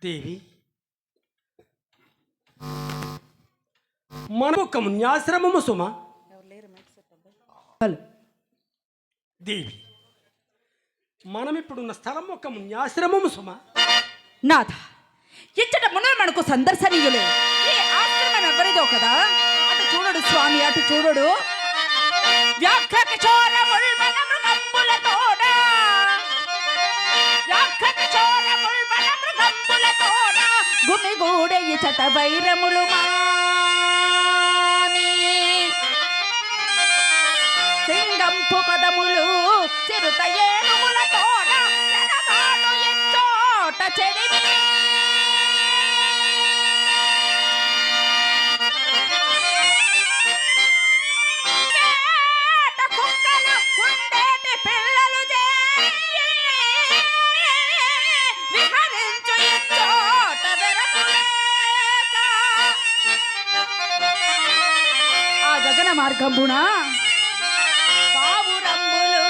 దేవి, మన ఒక మున్యాశ్రమము సుమ. దేవి, మనం ఇప్పుడున్న స్థలం ఒక మున్యాశ్రమము సుమ. నాథ, ఇచ్చట మునులు మనకు సందర్శనీయులే. ఈ ఆశ్రమం ఎవరిదో కదా. అటు చూడడు స్వామి, అటు చూడడు. గుమిగూడ ఇచట వైరములు మాని సింగంపు కదములు చిరుత ఏనుగుల తోడ చెరగాడు ఎచ్చోట చెడిమి కుక్కలు కుందేటి పిల్లలు విహరించు ఎచ్చోట వెరపులేక ఆ గగన మార్గంబున పావురంబులు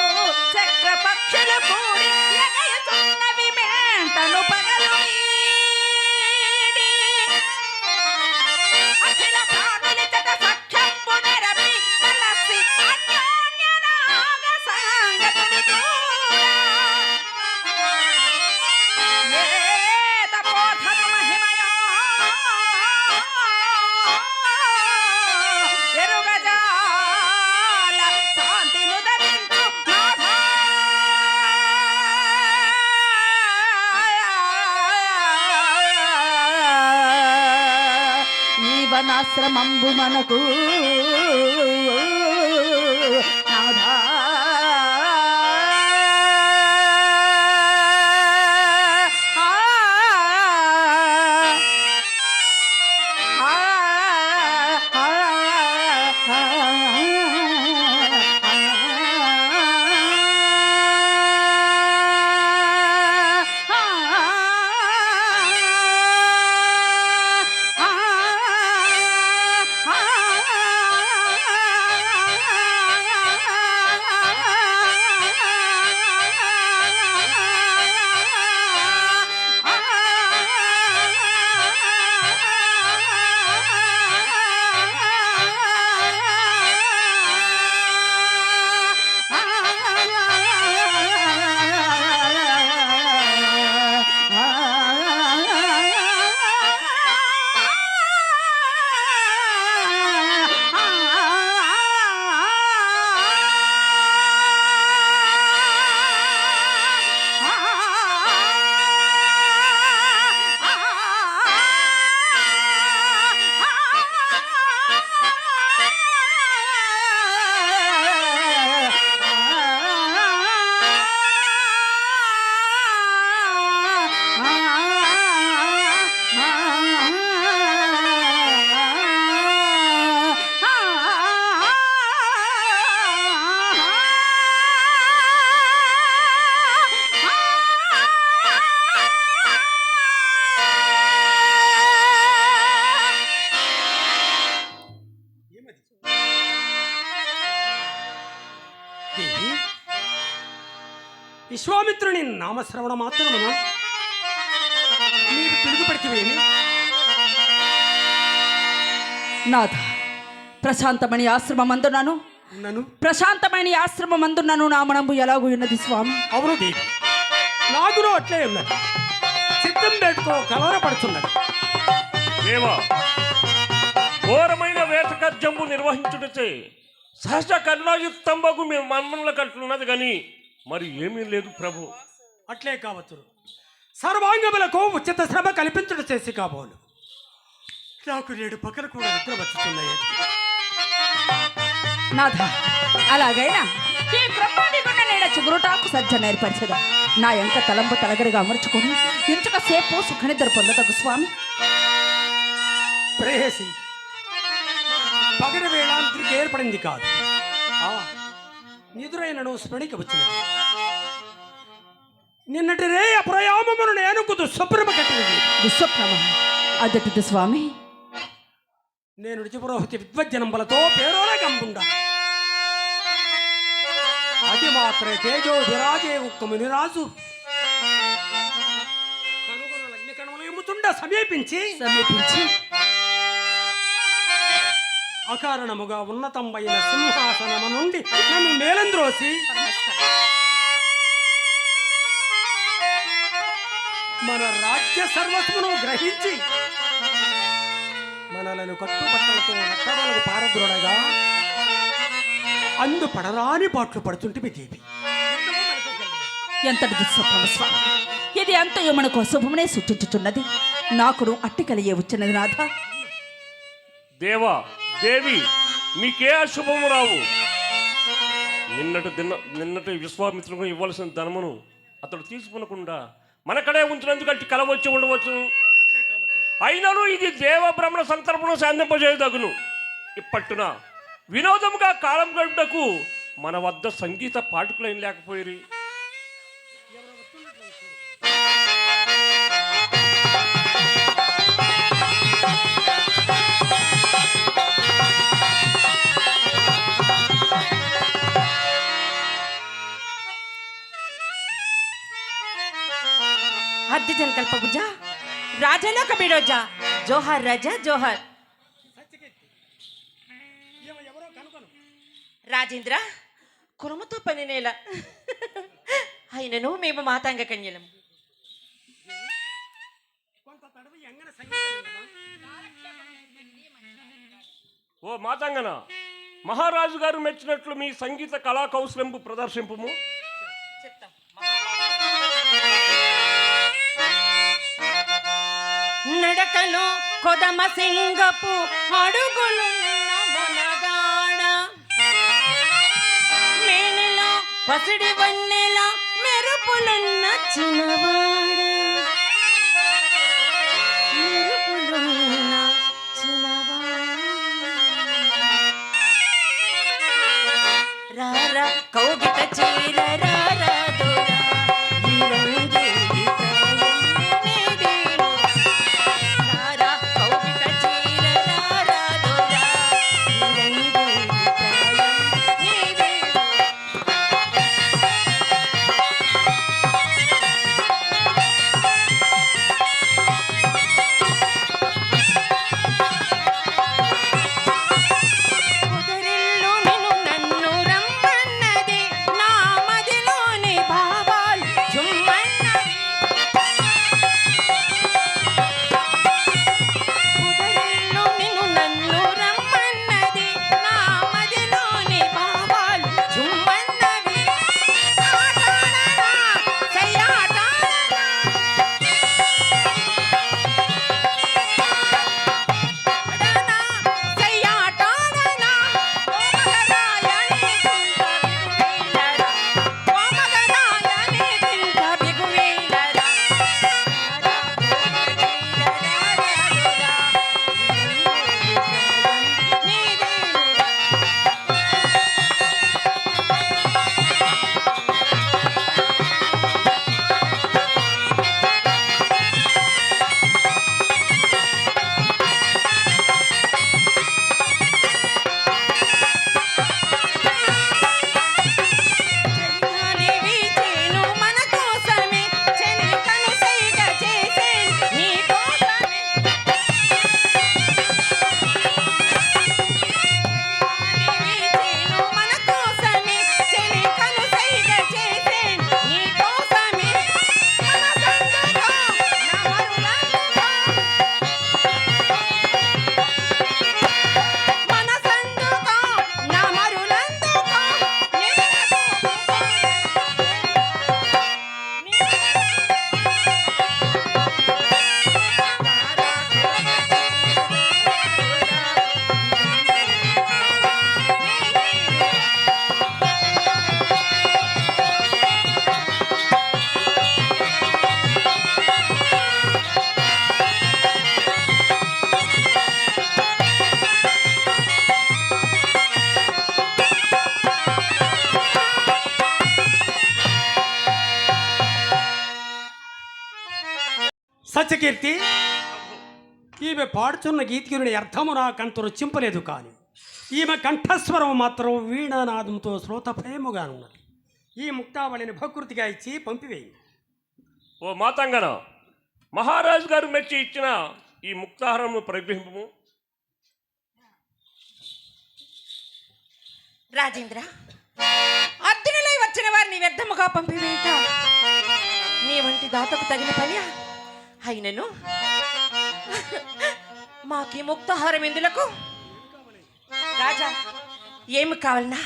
చక్ర పక్షులు కూడి ఎగయుతున్నవి మేంటను పగలు వీడి. అఖిల ప్రాణులితట సఖ్యంబు నెరపి కలసి అన్యోన్య నాగ సంగతులు చూడ. ఏ తపోధను మహిమయో ఎరుగజాల శాంతి నుదరించు నాథా. ఈ వనాశ్రమంబు మనకు నాథా. దేవి, విశ్వామిత్రుని నామశ్రవణ మాత్రమున నీవు తిరుగుపడితేవేమి? నాథ, ప్రశాంతమణి ఆశ్రమమందున్నాను. నన్ను ప్రశాంతమైన ఆశ్రమమందున్నాను. నా మనము ఎలాగూ ఉన్నది స్వామి. అవును దేవి, నాగును అట్లే ఉన్నది. సిద్ధం పెట్టుకో కలవరపడుతున్నది. దేవా, ఘోరమైన వేటకర్జంబు నిర్వహించుటచే సహజ కరుణాయుక్తంబగు మేము మన్మనుల కట్టున్నది కానీ మరి ఏమీ లేదు ప్రభు. అట్లే కావచ్చు. సర్వాంగములకు ఉచిత శ్రమ కల్పించుట చేసి కాబోలు. నాకు 7 పక్కలు కూడా నిద్ర వచ్చుతున్నాయి. నాథ, అలాగైనా ఈ బ్రహ్మాండి గుండె నీడ చిగురుటాకు సజ్జ నేర్పరచదు. నా ఎంక తలంపు తలగరిగా అమర్చుకొని ఇంచుక సేపు సుఖనిద్ర పొందతగు స్వామి. ప్రేయసి, పగటి వేళ నిద్రకు ఏర్పడింది కాదు. నిదురైనను స్మరణిక వచ్చినది. నిన్నటి రే అప్రయామమును నేను దుస్వప్నమ కట్టినది. దుస్వప్నమ అదటిది స్వామి. నేను నిజపురోహితి విద్వజ్జనంబలతో పేరోల గంపుండ అతి మాత్రే తేజో విరాజే ఉక్కముని రాజు కనుగొన లగ్న కణములు ఎమ్ముతున్న సమీపించి అకారణముగా ఉన్నతమైన సింహాసనము నుండి నన్ను నేలంద్రోసి మన రాజ్య సర్వస్వమును గ్రహించి మనలను కట్టుబట్టలతో నట్టడలకు పారద్రోడగా అందు పడరాని పాటలు పడుతుంటే దేవి. ఎంతటి దుస్వప్నము స్వామి, ఇది అంతయు మనకు అశుభమునే సూచించుచున్నది. నాకును అట్టి కలిగే వచ్చినది నాథ. దేవా దేవి, మీకే అశుభము రావు. నిన్నటి విశ్వామిత్రులకు ఇవ్వాల్సిన ధనమును అతడు తీసుకునకుండా మనకడే ఉంచినందుకు అట్టి కల వచ్చి ఉండవచ్చు. అయినను ఇది దేవ బ్రహ్మణ సంతర్పణ శాంతింపజేయదగును. ఇప్పట్టున వినోదముగా కాలం గడుపుటకు మన వద్ద సంగీత పాఠకులైన లేకపోయి हद्दी जलकल्प बुझा राजलोक बिडोजा जोहार राजा जोहार రాజేంద్ర కురముతో పని నేల అయినను మేము మాతాంగ కన్యలం. ఓ మాతాంగన, మహారాజు గారు మెచ్చినట్లు మీ సంగీత కళా కౌశలంపు ప్రదర్శింపుము. నడకలో కొదమ సింగపు అడుగులు మొనగాడ మేనెలో పసిడి వన్నెల మెరుపులున్న చిన్నవాడ మెరుపులున్న చిన్నవాడ రారా కౌగిట చీర రారా దొరా ఈరంగేలి ప్రాయం నీదేను. రారా కౌగిట చీర రారా దొరా ఈరంగేలి ప్రాయం నీదేను. కుదిరిల్లు నిన్ను నన్ను రమ్మన్నది నా మదిలోని భావాలు జుమ్మన్నవి. కుదిరిల్లు నిన్ను నన్ను రమ్మన్నది నా మదిలోని భావాలు జుమ్మన్నవి. ఆటాడనా సయ్యాటాడనా ఆడనా సయ్యాటాడనా ఓ మగరాయని కింద బిగువీలరా. చెలిగాలి వీచేను మన కోసమే చెలికను సైగ చేసేను నీ కోసమే. చెలిగాలి వీచేను మన కోసమే చెలికను సైగ చేసేను నీ కోసమే. మనసందుకో నా మరులందుకో సత్యకీర్తి, ఈమె పాడుచున్న గీతికుని అర్థము నాకంత రుచింపలేదు, కానీ ఈమె కంఠస్వరం మాత్రం వీణానాదంతో శ్రోతప్రేముగా ఉన్నది. ఈ ముక్తావళిని భకృతిగా ఇచ్చి పంపివేయి. ఓ మాతాంగన, మహారాజు గారు మెచ్చి ఇచ్చిన ఈ ముక్తాహారము ప్రగ్రహింపము. రాజేంద్ర, అర్జునులై వచ్చిన వారిని వ్యర్థముగా పంపివేయట నీ వంటి దాతకు తగిన పని అయినను మాకి ముక్తాహారం ఎందులకు? రాజా, ఏమి కావాలనా?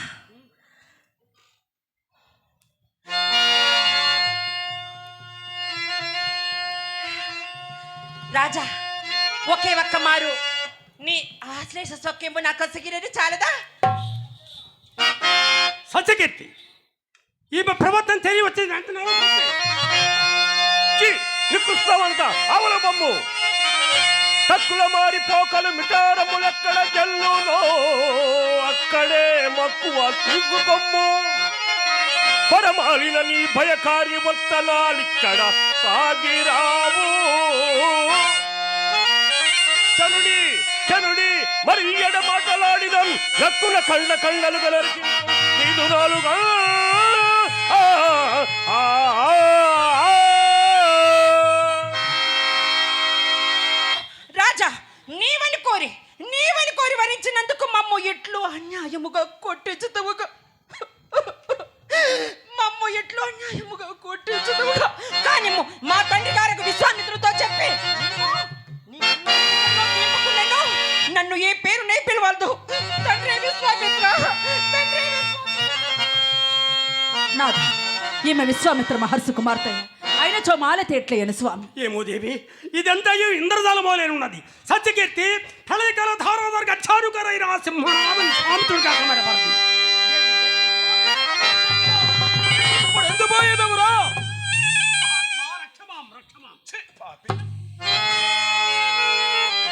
రాజా, ఒకే ఒక్క మారు నీ ఆశ్లేష సొక్కెంపు నాకు సిగిరేది చాలదా? సత్యకీర్తి, ఈమె ప్రవర్తన తెలియ వచ్చింది అంటున్నావు. నికృష్టమంతా అవలబమ్ము తక్కుల మారిపోకలు మిటారములెక్కడ జల్లునో అక్కడే మక్కువ తీసుకొమ్ము. పరమాలిన నీ భయకారి వర్తనాలిక్కడ సాగిరావు. చనుడి చనుడి మరి ఎడ మాటలాడినం రక్కుల కళ్ళలు గలరికి నీదు నాలుగా. రాజా, నీవని కోరి వరించినందుకు మమ్ము ఎట్లు అన్యాయముగా కొట్టించుతవుగా కానీ మా తండ్రి గారికి విశ్వామిత్రుతో చెప్పి నన్ను ఏ పేరు నే పిలవద్దు. తండ్రి విశ్వామిత్ర, నాథ, ఈమె విశ్వామిత్ర మహర్షి కుమార్తె అయిన చో మాలతి ఎట్లేయను స్వామి. ఏమో దేవి, ఇదంతా ఇంద్రజాలమోలేనున్నది. సత్యకీర్తి ప్రళయకాల ధారోదర్ గచ్చారుకరైన సింహనాథం స్వామితుడు కాక మరి పడుతుంది.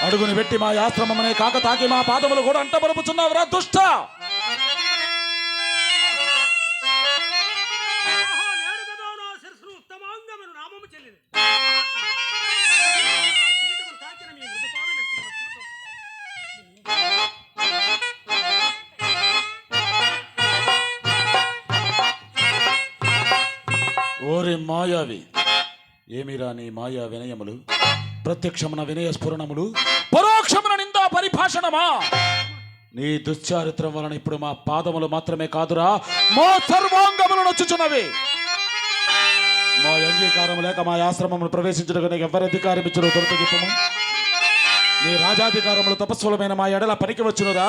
అడుగుని పెట్టి మా ఆశ్రమమనే కాక తాకి మా పాదములు కూడా అంట పరుపుచున్నావురా దుష్ట. ఓరి మాయావి, ఏమిరా నీ మాయా వినయములు? ప్రత్యక్షమున వినయ స్ఫురణములు, పరోక్షమున నిందా పరిభాషణమా? నీ దుశ్చారిత్రం వలన ఇప్పుడు మా పాదములు మాత్రమే కాదురా, మా సర్వాంగములు నొచ్చుచున్నవి. మా అంగీకారం లేక మా ఆశ్రమమును ప్రవేశించడానికి నీకు ఎవరి అధికారం ఇచ్చును దొరకగిప్పము? నీ రాజాధికారములు తపస్సులమైన మా ఎడల పనికి వచ్చునురా.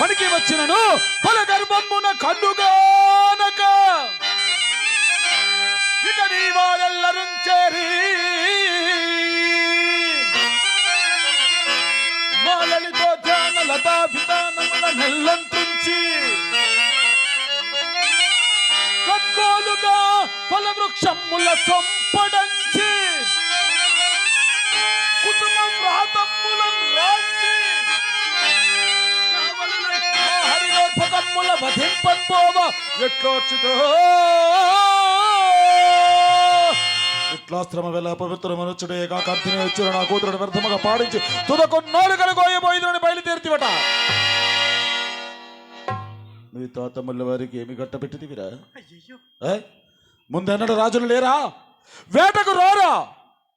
పనికి వచ్చినను పల గర్భమున కన్నుగానక ఇక నీ వారెల్లరూ చేరి మాలలితో ధ్యాన లతా విధానముల నెల్లంతుంచి కక్కోలుగా ఫలవృక్షముల సొంపడంచి కుటుంబం రాతమ్ములం రాంచి హరినోర్పకమ్ముల వధింపన్పోవ ఎట్లోర్చుతో ఇట్లాశ్రమ వేళ పవిత్ర మనుచుడే కాకంతిని వచ్చిన నా కూతురుని వ్యర్థముగా పాడించి తుదకొన్నాళ్ళు కనుగోయబోయిందని బయలుదేరితివట. నీ తాతమ్మల వారికి ఏమి గట్టపెట్టిదివిరా? ముందెన్నడు రాజులు లేరా? వేటకు రారా?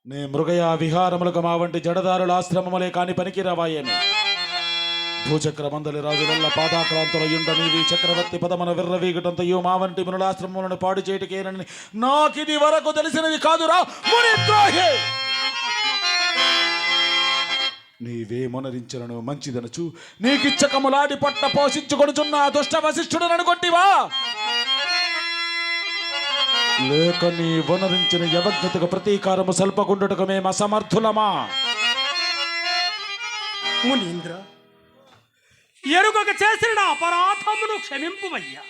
నీ మృగయ విహారములకు మా వంటి జడదారుల ఆశ్రమములే కాని పనికి రావాయని భూచక్ర మందలి రాజులల్ల పాదాక్రాంతులయుండ నీవి చక్రవర్తి పదమన విర్రవీగటంతయు మా వంటి మునులాశ్రమములను పాడు చేయటకేనని నాకిది వరకు తెలిసినది కాదురా మునిద్రోహి. నీవే మొనరించను మంచిదనచు నీకిచ్చకములాడి పట్ట పోషించుకొనుచున్న దుష్ట వశిష్ఠుడనను కొట్టివా? లేక నీ వనరించిన యవజ్ఞతకు ప్రతీకారము సల్పకుండుటకు మేము అసమర్థులమా? మునీంద్ర, ఎరుగక చేసిన అపరాధమును క్షమింపుమయ్యా.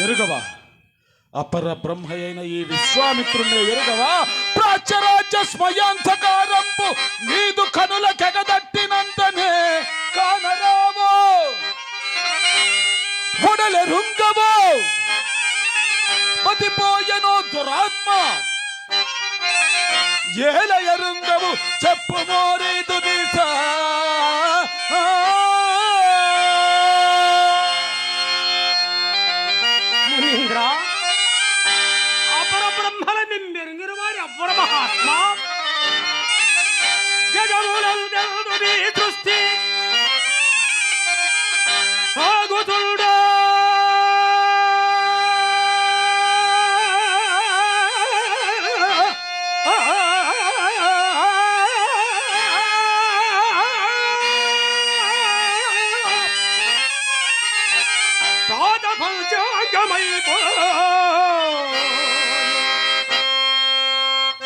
ఎరుగవా? అపర బ్రహ్మ అయిన ఈ విశ్వామిత్రుణ్ణి ఎరుగవా? ప్రాచ్యరాజ్య స్వయంతకారంపు నీదు కనుల కెగదట్టినంతనే కానరావో ఒడలెరుంగవో పతిపోయనో దురాత్మ ఏల ఎరుంగవు చెప్పు మోరీదు దిశ. మునీంద్ర, అపర పంచాంగమైపో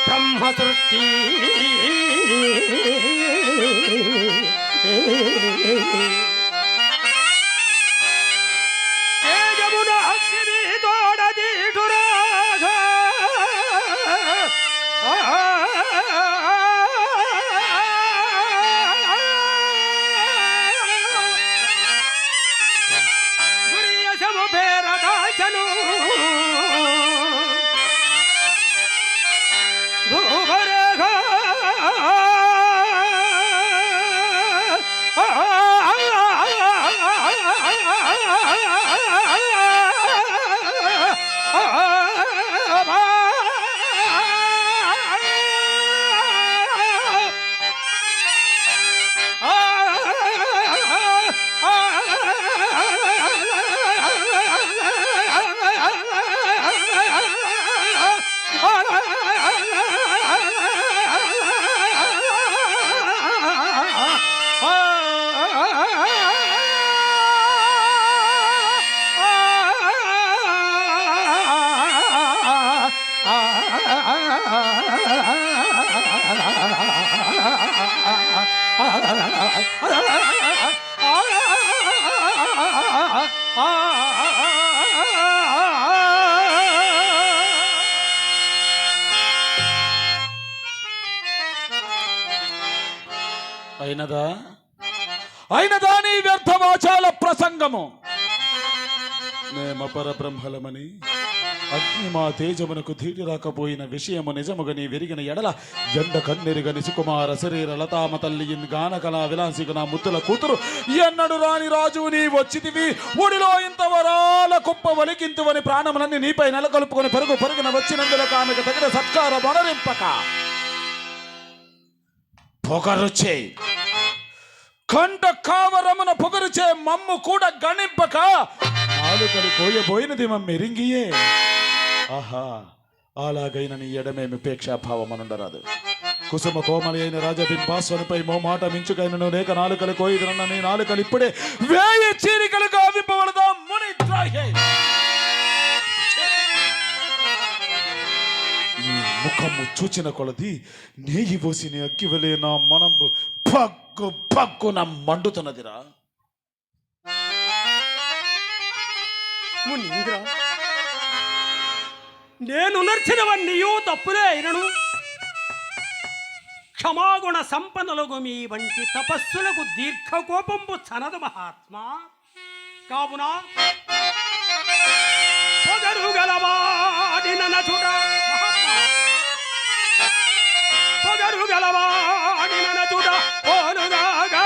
బ్రహ్మ సృష్టి తేజమున అగ్ని తోడదీటురాగా గురియసము పేరదాచను భూభరేఖ అయినదా నీ వ్యర్థవాచాల ప్రసంగము? మేమ పరబ్రహ్మలమని అగ్ని మా తేజమునకు ధీటి రాకపోయిన విషయము నిజముగా నీ వెరిగిన ఎడల ఎండ కన్నెరుగని సుకుమార శరీర లతామ తల్లి గానకళా విలాసిక నా ముద్దుల కూతురు ఎన్నడు రాని రాజు నీ వచ్చితివి. ఒడిలో ఇంతవరాల కుప్ప వలికింతువని ప్రాణములన్నీ నీపై నెలకొల్పుకొని పరుగు పరుగున వచ్చినందులకు ఆమెకు తగిన సత్కార మొనరింపక పొగరుచే కంట కావరమున పొగరుచే మమ్ము కూడా గణింపక నాలుకలు కోయబోయినది మమ్మెరింగియే. ఆహా, అలాగైన నీ ఎడమేమి ఉపేక్షాభావమనుండరాదు. కుసుమ కోమలి అయిన రాజబింబాస్వనిపై మోమాట మించుకైనను లేక నాలుకలు కోయిదరన్న నీ నాలుకలు ఇప్పుడే వేయి చీరికలు గావింపబడదా ముని ద్రాహే. నీ ముఖము చూచిన కొలది నేయి పోసిన అగ్గివలే నా మనం పగ్గు పగ్గున మండుతున్నదిరా. మునీంద్ర, నేను నర్చినవన్నీయూ తప్పులే అయినను క్షమాగుణ సంపన్నులకు మీ వంటి తపస్సులకు దీర్ఘకోపంబు చనదు మహాత్మా. కావున పొగరు గలవాడిన నచుట మహాత్మా, పొగరు గలవాడిన నచుట పోలుగాగా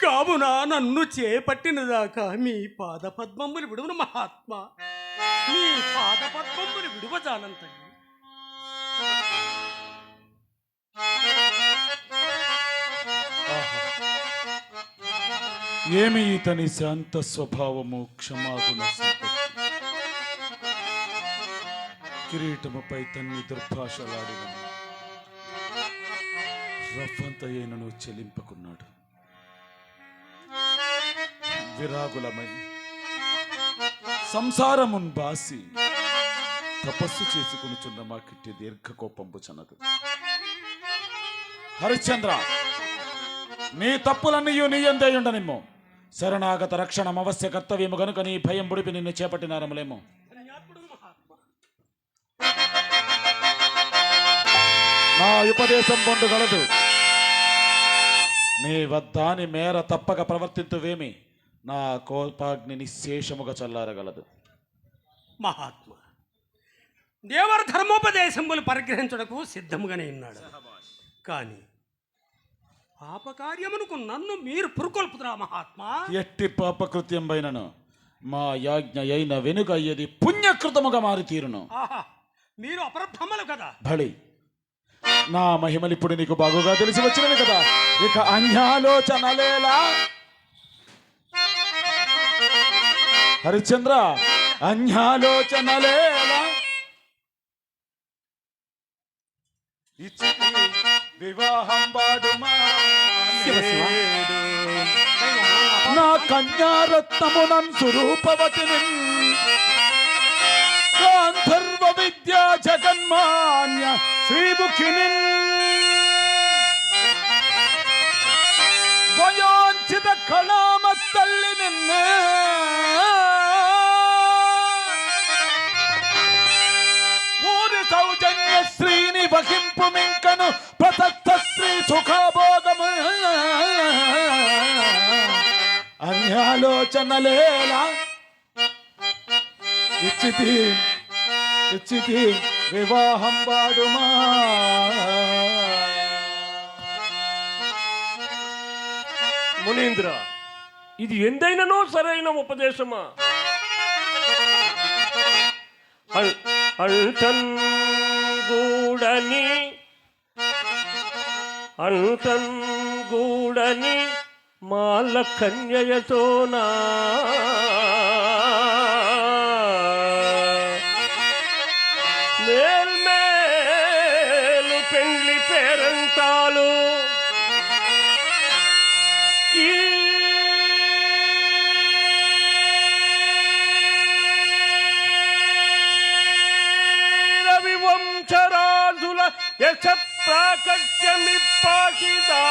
కావున నన్ను చేపట్టినదాకా మీ పాదపద్మములు విడువను మహాత్మా, మీ పాదపద్మములు విడువజాలంతని. ఏమి ఇతని శాంత స్వభావము, క్షమాగుణ సంపత్తి, కిరీటముపై తన్ని దుర్భాషలాడిన రఫంతయ్యను చెలింపకున్నాడు. విరాగులమై సంసారమున్ బాసి తపస్సు చేసుకునిచున్న మా కిట్టి దీర్ఘకోపంపు చనదు. హరిశ్చంద్ర, నీ తప్పులన్నయూ నీ ఎందేయుండనిమ్ము. శరణాగత రక్షణం అవశ్య కర్తవ్యము గనుక నీ భయం బుడిపి నిన్ను చేపట్టినారములేమో. నా ఉపదేశం పొందగలదు. నీ వద్దాని మేర తప్పక ప్రవర్తింతువేమి నా కోపాగ్ని నిశేషముగా చల్లారగలదు. మహాత్మ, దేవర ధర్మోపదేశములు పరిగ్రహించుటకు సిద్ధముగానే ఉన్నాడు. కానీ పాపకార్యమునకు నన్ను మీరు పురుకొల్పుతురా మహాత్మా? ఎట్టి పాపకృత్యం పైనను మా యాజ్ఞ అయిన వెనుక అయ్యేది పుణ్యకృతముగా మారి తీరును. ఆహా, మీరు అపరబ్రహ్మలు కదా. బలి, నా మహిమలు ఇప్పుడు నీకు బాగుగా తెలిసి వచ్చినవి కదా. ఇక అన్యాలోచనలేలా హరిశ్చంద్ర, అన్యాలోచనలేలా. వివాహం వాడుమా నా కన్యారత్నమునన్ స్వరూపవతిని గాంధర్వ విద్యా జగన్మాన్య శ్రీముఖిని వయోంచిత కళామ తల్లి నిన్నే పూరి సౌజన్య శ్రీని వహింపు మింకను ప్రతత్త శ్రీ సుఖభోగము అన్యాలోచనలేలా. ఆలోచనలేలా ఇచ్చితి వివాహం వాడుమా. మునీంద్ర, ఇది ఎందైననో సరైన ఉపదేశమా? అంటన్ గూడని మాల కన్యయతోనా మేల్మేలు పెండ్లి పేరంటాలు ఈ రవివంశరాజుల యశ ప్రాకట్యమిప్పాటిదా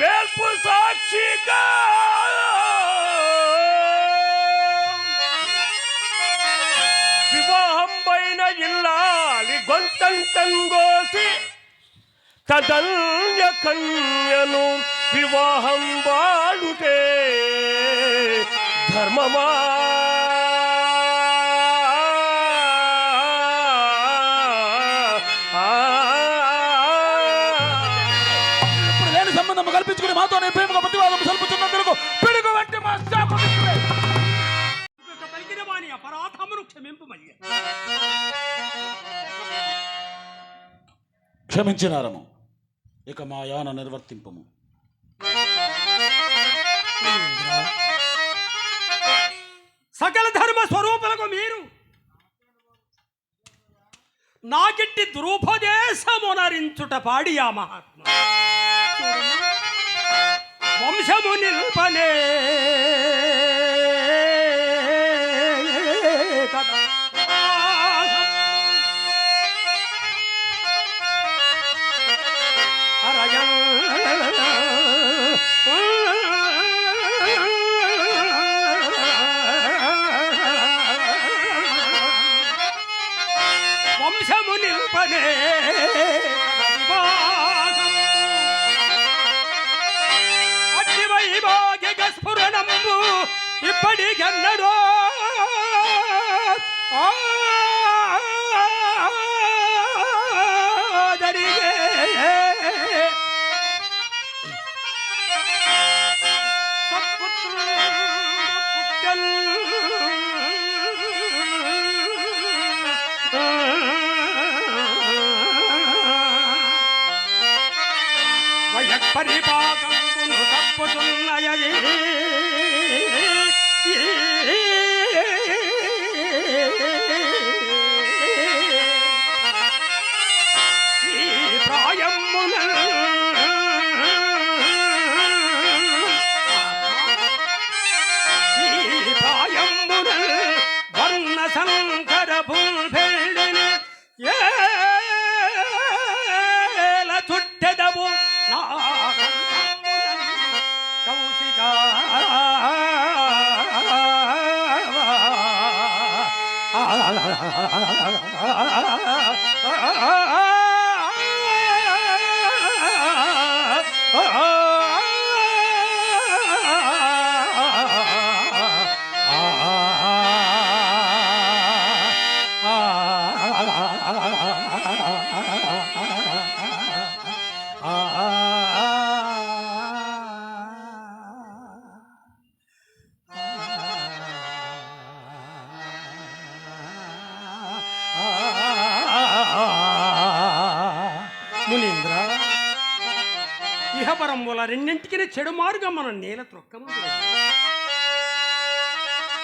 వేల్పు సాక్షిగా వివాహం పైన ఇల్లాలి గొంతంగోసి తదన్య కన్యను వివాహం వాడుటే ధర్మమా. కల్పించుకుని మాతోనే ప్రేమగా ప్రతివాదం సల్పుతున్నందుకు పిడుగు వంటి మా శాపమిత్రుడే. పలికిన వాని అపరాధమును క్షమింపుమయ్యా. క్షమించినారము, ఇక మా యాన నిర్వర్తింపము. సకల ధర్మ స్వరూపులకు మీరు నాకిట్టి దురుపదేశమునరించుట పాడియా మహాత్మ. వంశము నిల్పనే కదా వంశము నిల్పనే అట్టి వైభాగ్య స్ఫురణంబు ఇప్పటికెన్నడో జరిగే సత్పుత్రుడు పుట్టన్ పరిపాకంపును తప్పుతున్నయది ఈ ప్రాయమున వర్ణ సంకర భూల్భెళ్ళిని ఏల చుట్టెదవు నా కౌశికా మునీంద్ర, ఇహపరముల రెండింటికి చెడు మార్గం మన నేల త్రొక్కము.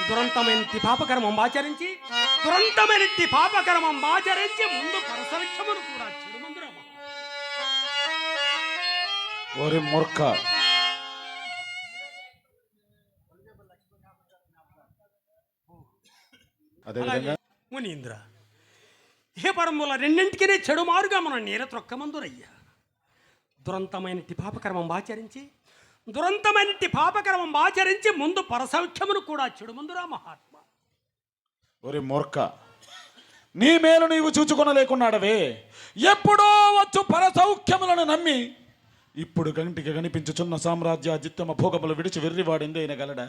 దురంతమైనట్టి పాపకర్మం ఆచరించి ముందు పరసలక్ష్యమును కూడా చెడు మందురమ్మ. ఓరి మూర్ఖ, అదేవిధంగా మునీంద్ర, ఇహపరముల రెండింటికి చెడు మార్గం మన నేల త్రొక్కమందురయ్యా. దురంతమైనట్టి పాపకర్మం ఆచరించి దురంతమైనట్టి పాపకర్మం ఆచరించి ముందు పరసౌఖ్యమును కూడా చెడుమందురా మహాత్మ. ఒరి మూర్ఖ, నీ మేలు నీవు చూచుకొనలేకున్నాడవే. ఎప్పుడో వచ్చు పరసౌఖ్యములను నమ్మి ఇప్పుడు కంటికి కనిపించుచున్న సామ్రాజ్యాజిత్తమ భోగములు విడిచి వెర్రివాడింది అయిన గలడా?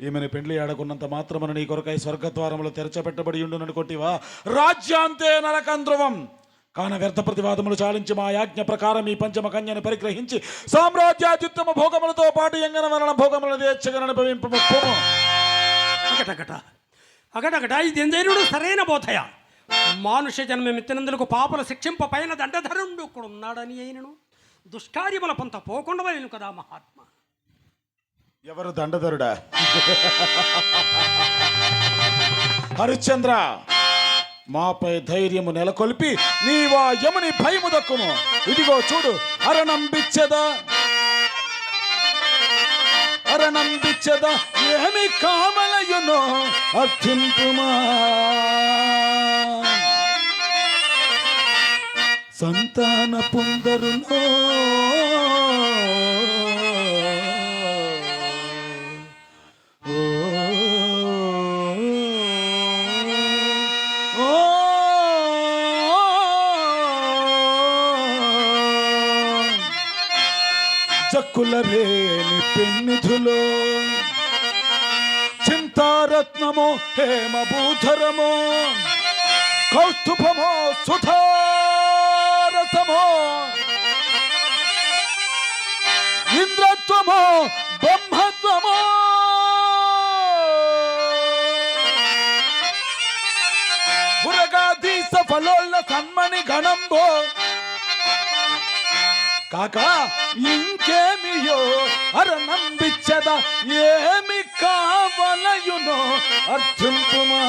ఈమెను పెండ్లి ఆడకున్నంత మాత్రమున నీ కొరకై స్వర్గద్వారములు తెరచబెట్టబడి ఉండుననుకొంటివా? రాజ్యాంతే నరకం ధ్రువం కాన వ్యర్థ ప్రతివాదములు చాలించి మా యాజ్ఞ ప్రకారం ఈ పంచమ కన్యను పరిగ్రహించి సామ్రాజ్యాత్యుత్తమ భోగములతో పాటు ఎంగన వలన భోగములను దేచ్చగననుభవింపు. అగటగట అగటగట ఇదేందైనడు సరైన బోధయ. మానుష జన్మమెత్తినందులకు పాపలు శిక్షింప పైన దండధరుండు కూడా ఉన్నాడని అయినను దుష్కార్యముల పంత పోకుండా నేను కదా మహాత్మ. ఎవరు దండధరుడా? హరిశ్చంద్ర, మాపై ధైర్యము నెలకొల్పి నీవా యముని భయము దక్కుము. ఇదిగో చూడు, అరణంబిచ్చదా ఏమి కామలయునో అర్థింపుమా. సంతాన పుందరునో జక్కులరేని పెన్నిధులో చింతారత్నమో హేమభూధరమో కౌస్తుభమో సుధారసమో ఇంద్రత్వమో బ్రహ్మత్వమో మురగాది సఫలోల్ల సన్మణి గణంబో కాక ఇంకేమియో అరణంబిచ్చద ఏమి కావలయునో అర్థింపుమా.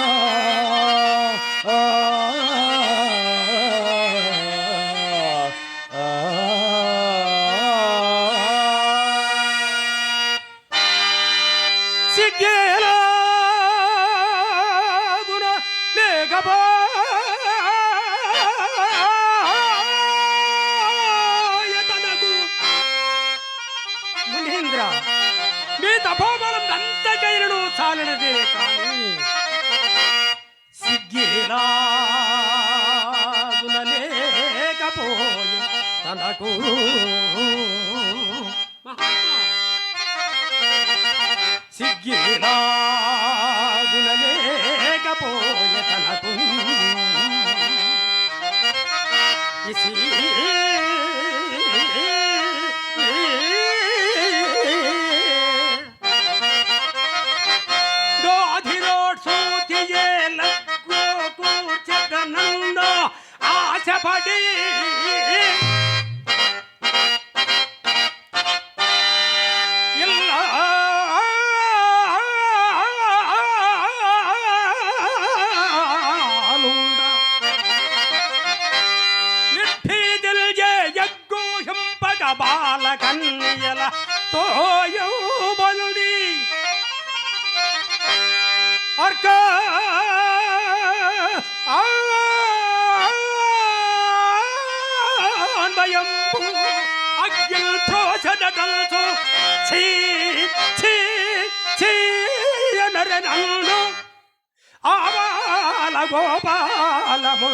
సిగ్గేలాగున లేకపో మీ తపోబలం అంతకైనను చాలనదే కానీ సిగ్గేలాగునలేకపోయే తనకు సిగ్గేలాగునలేకపోయే తనకు ఆశపడి నిఠీదిల్ జగ్గూహింపగ బాలకన్యల తోయో బలుడి అర్క అగ్గిల్ త్రోచదగల్తో చీయనరనల్లు ఆవాల గోపాలము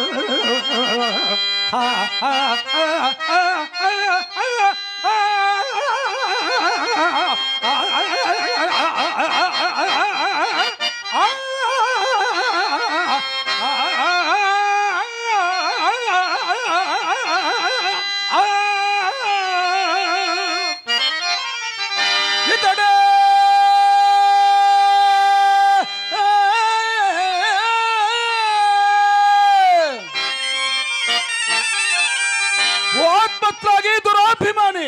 దురాభిమాని,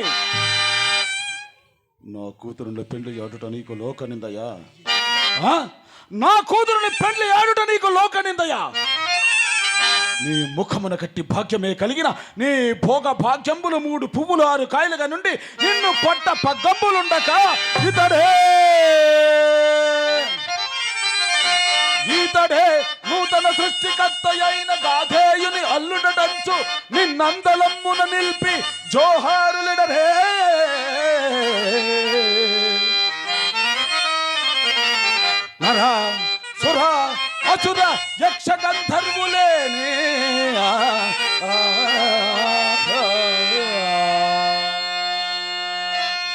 నా కూతురుని పెళ్లి ఆడుట నీకు లోకనిందయా? నా కూతురుని పెళ్లి ఆడుట నీకు లోకనిందయా? నీ ముఖమున కట్టి భాగ్యమే కలిగిన నీ భోగ భాగ్యంబులు 3 పువ్వులు 6 కాయలుగా నుండి నిన్ను పొట్ట పగ్గంబులుండక ఈతడే నూతన సృష్టికర్త అయిన గాధేయుని అల్లుడటంచు నిన్నందలమ్మున నిలిపి జోహారులిడరే. నర సుర అసుర యక్ష గంధర్వులేనే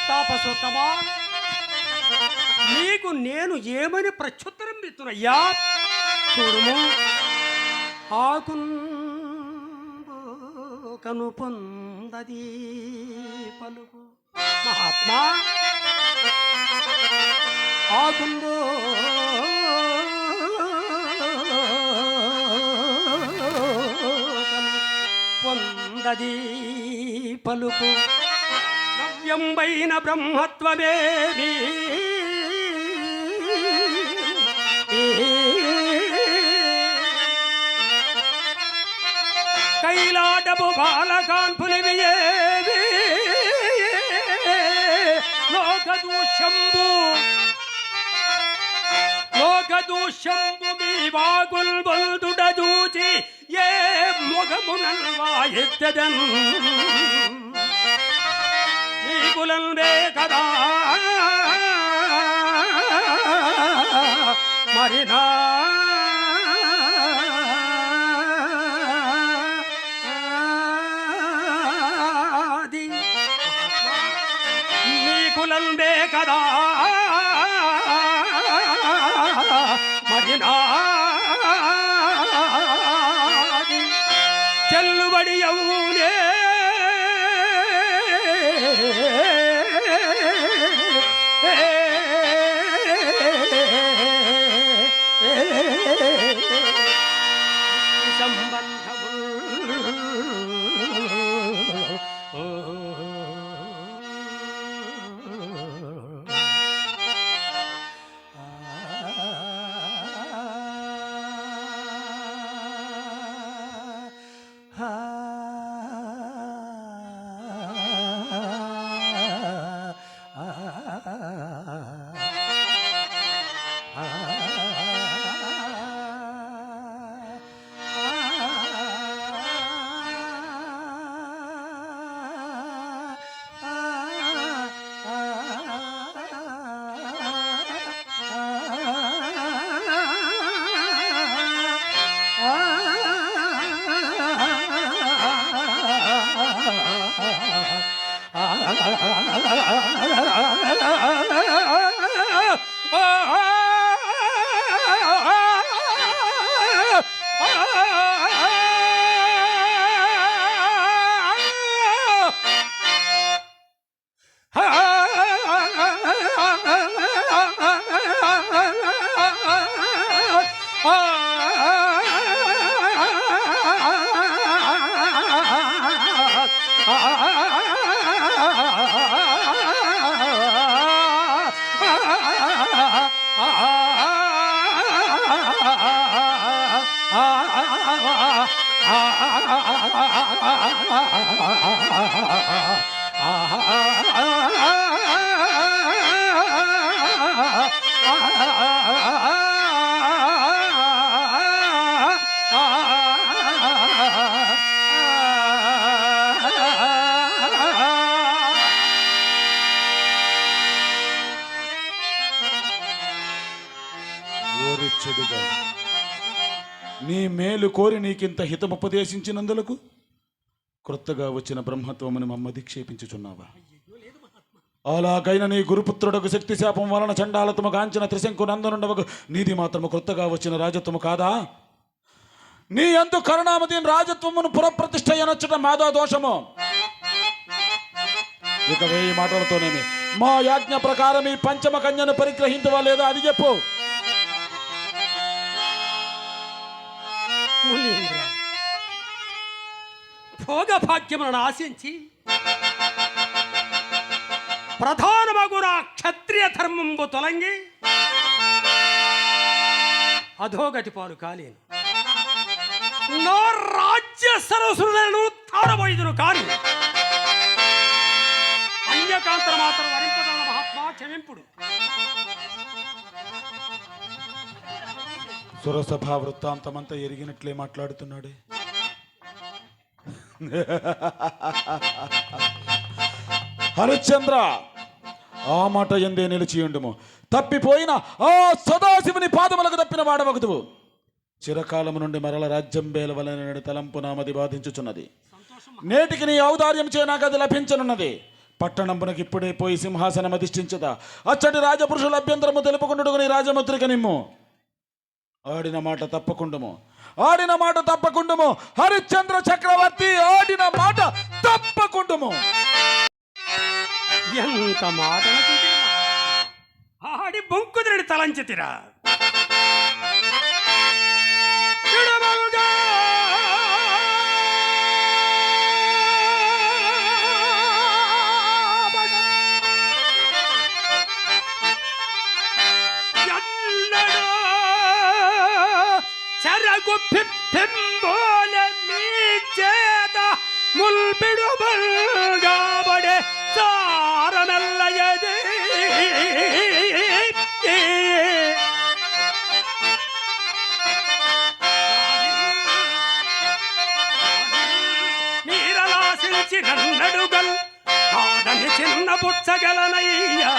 తాపసోత్తమా, నీకు నేను ఏమని ప్రత్యుత్తరం ఇస్తున్నయ్యా? చూడుము, కను పొందది పలుకు మహాత్మా, ఆకుందో పొందది పలుకు నవ్యంబైన బ్రహ్మత్వమేమి కైలాటపు బాలకాన్పులివియేవి లోకదూష్యంబు మీ వాగుల్బొల్దుడ చూచి ఏ మొగమునల్వాయెత్తదన్ నీకులందే కదా మరినా నీకులందే కదా మరినా చెల్లుబడి అవునే ఓరిచ్చెడుగా నీ మేలు కోరి నీకింత హితముపదేశించినందులకు క్రొత్తగా వచ్చిన బ్రహ్మత్వమును మమ్మధిక్షేపించుచున్నావా? అలాగైన నీ గురుపుత్రుడకు శక్తి శాపం వలన చండాలతము గాంచిన త్రిశంకు నందనుండవకు నీది మాత్రము క్రొత్తగా వచ్చిన రాజత్వము కాదా? నీ అందు కరుణామదీన్ రాజత్వమును పురప్రతిష్ఠ అనొచ్చట మాదా దోషము? ఇక వేయి మాటలతోనేమి మా యాజ్ఞ ప్రకారం ఈ పంచమ కన్యను పరిగ్రహించవా లేదా అది చెప్పు. మునీంద్ర, భోగ భాగ్యములను ఆశించి ప్రధానమగున క్షత్రియ ధర్మంబు తొలంగి అధోగతి పాలు కాలేను. నా రాజ్య సరస్సులను తారబోయిదును కాని అన్యకాంతర మాత్రం వరింపగల మహాత్మా క్షమింపుడు. సురసభా వృత్తాంతమంతా ఎరిగినట్లే మాట్లాడుతున్నాడే. హరిశ్చంద్ర, ఆ మాట ఎందే నిలిచియుండుము. తప్పిపోయిన ఆ సదాశివుని పాదములకు తప్పిన వాడవగుదువు. చిరకాలము నుండి మరల రాజ్యం బేలవలనని తలంపు నామది బాధించుచున్నది. నేటికి నీ ఔదార్యం చే నాకు అది లభించనున్నది. పట్టణంపునకు ఇప్పుడే పోయి సింహాసనం అధిష్ఠించుదా. అచ్చటి రాజపురుషుల అభ్యంతరము తెలుపుకుంటుడు నీ రాజముద్రిక నిమ్ము. ఆడిన మాట తప్పకుండము, ఆడిన మాట తప్పకుండము. హరిశ్చంద్ర చక్రవర్తి ఆడిన మాట తప్పకుండము. ఎంత మాట ఆడి బొంకుదుడి తలంచితిరా. చెరగుప్పింబోలే మీ చేత ముల్పిడు బల్గాబడే చారమెల్లయదే నీరలాసించి నన్నడుగల్ కాదని చిన్న పుచ్చగలనయ్యా.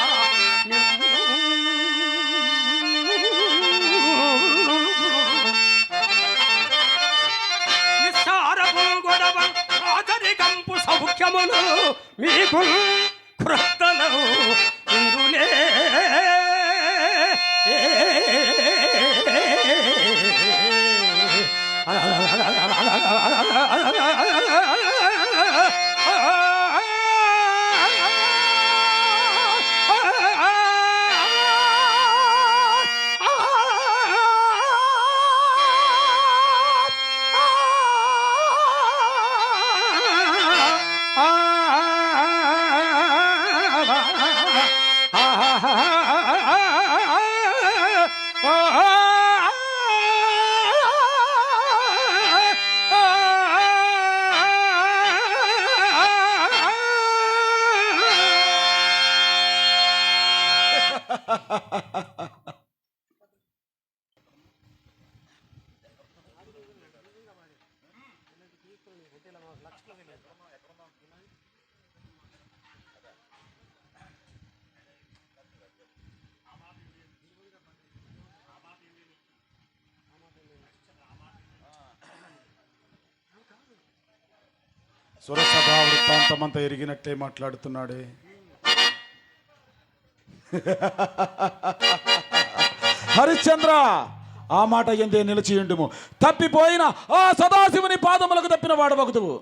రాజరికంపు సౌఖ్యములు మీకు క్రొత్తలు ఇందులే సురసభా వృత్తాంతమంతా ఎరిగినట్లే మాట్లాడుతున్నాడే. హరిశ్చంద్ర, ఆ మాట ఎందే నిలిచియుండుము. తప్పిపోయిన ఆ సదాశివుని పాదములకు తప్పిన వాడవగుదువు.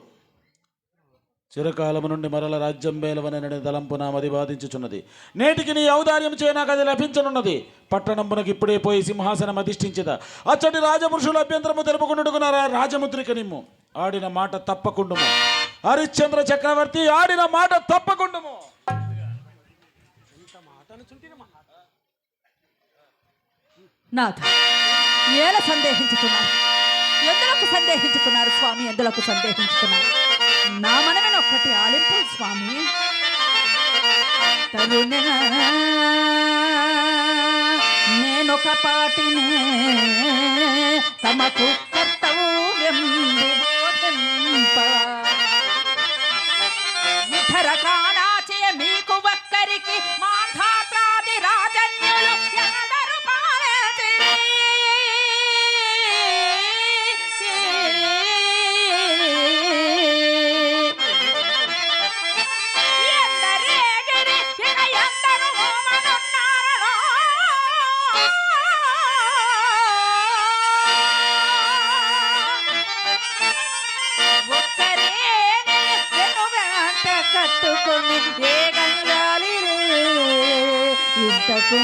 చిరకాలము నుండి మరల రాజ్యం బేలవనని తలంపు నామది బాధించుచున్నది. నేటికి నీ ఔదార్యం చే నాకు అది లభించనున్నది. పట్టణంపునకు ఇప్పుడే పోయి సింహాసనం అధిష్ఠించదా. అచ్చటి రాజపురుషుల అభ్యంతరము తెలుపుకుంటుకు రాజముద్రిక నిమ్ము. ఆడిన మాట తప్పకుండుము. హరిశ్చంద్ర చక్రవర్తి ఆడిన మాట తప్పకుండుము. నాథ, ఏల సందేహించుతున్నారు? ఎందులకు సందేహించుతున్నారు స్వామి? ఎందులకు సందేహించుతున్నారు? నా మనవిని ఒక్కటి ఆలింపు స్వామి. తరుణే నేనొక పాటినే తమకు కర్తవ్యం బోధింప. ఇతర కానాచే మీకు ఒక్కరికి మాధాత్రాది రాజన్యులు ఎందరు పాలించి ఎందరేగిరి ఇక ఎందరు మోమనున్నారో. ఒక్కరేనే వెనువెంట కట్టుకొని ఏ గంగాలి ఇంతకు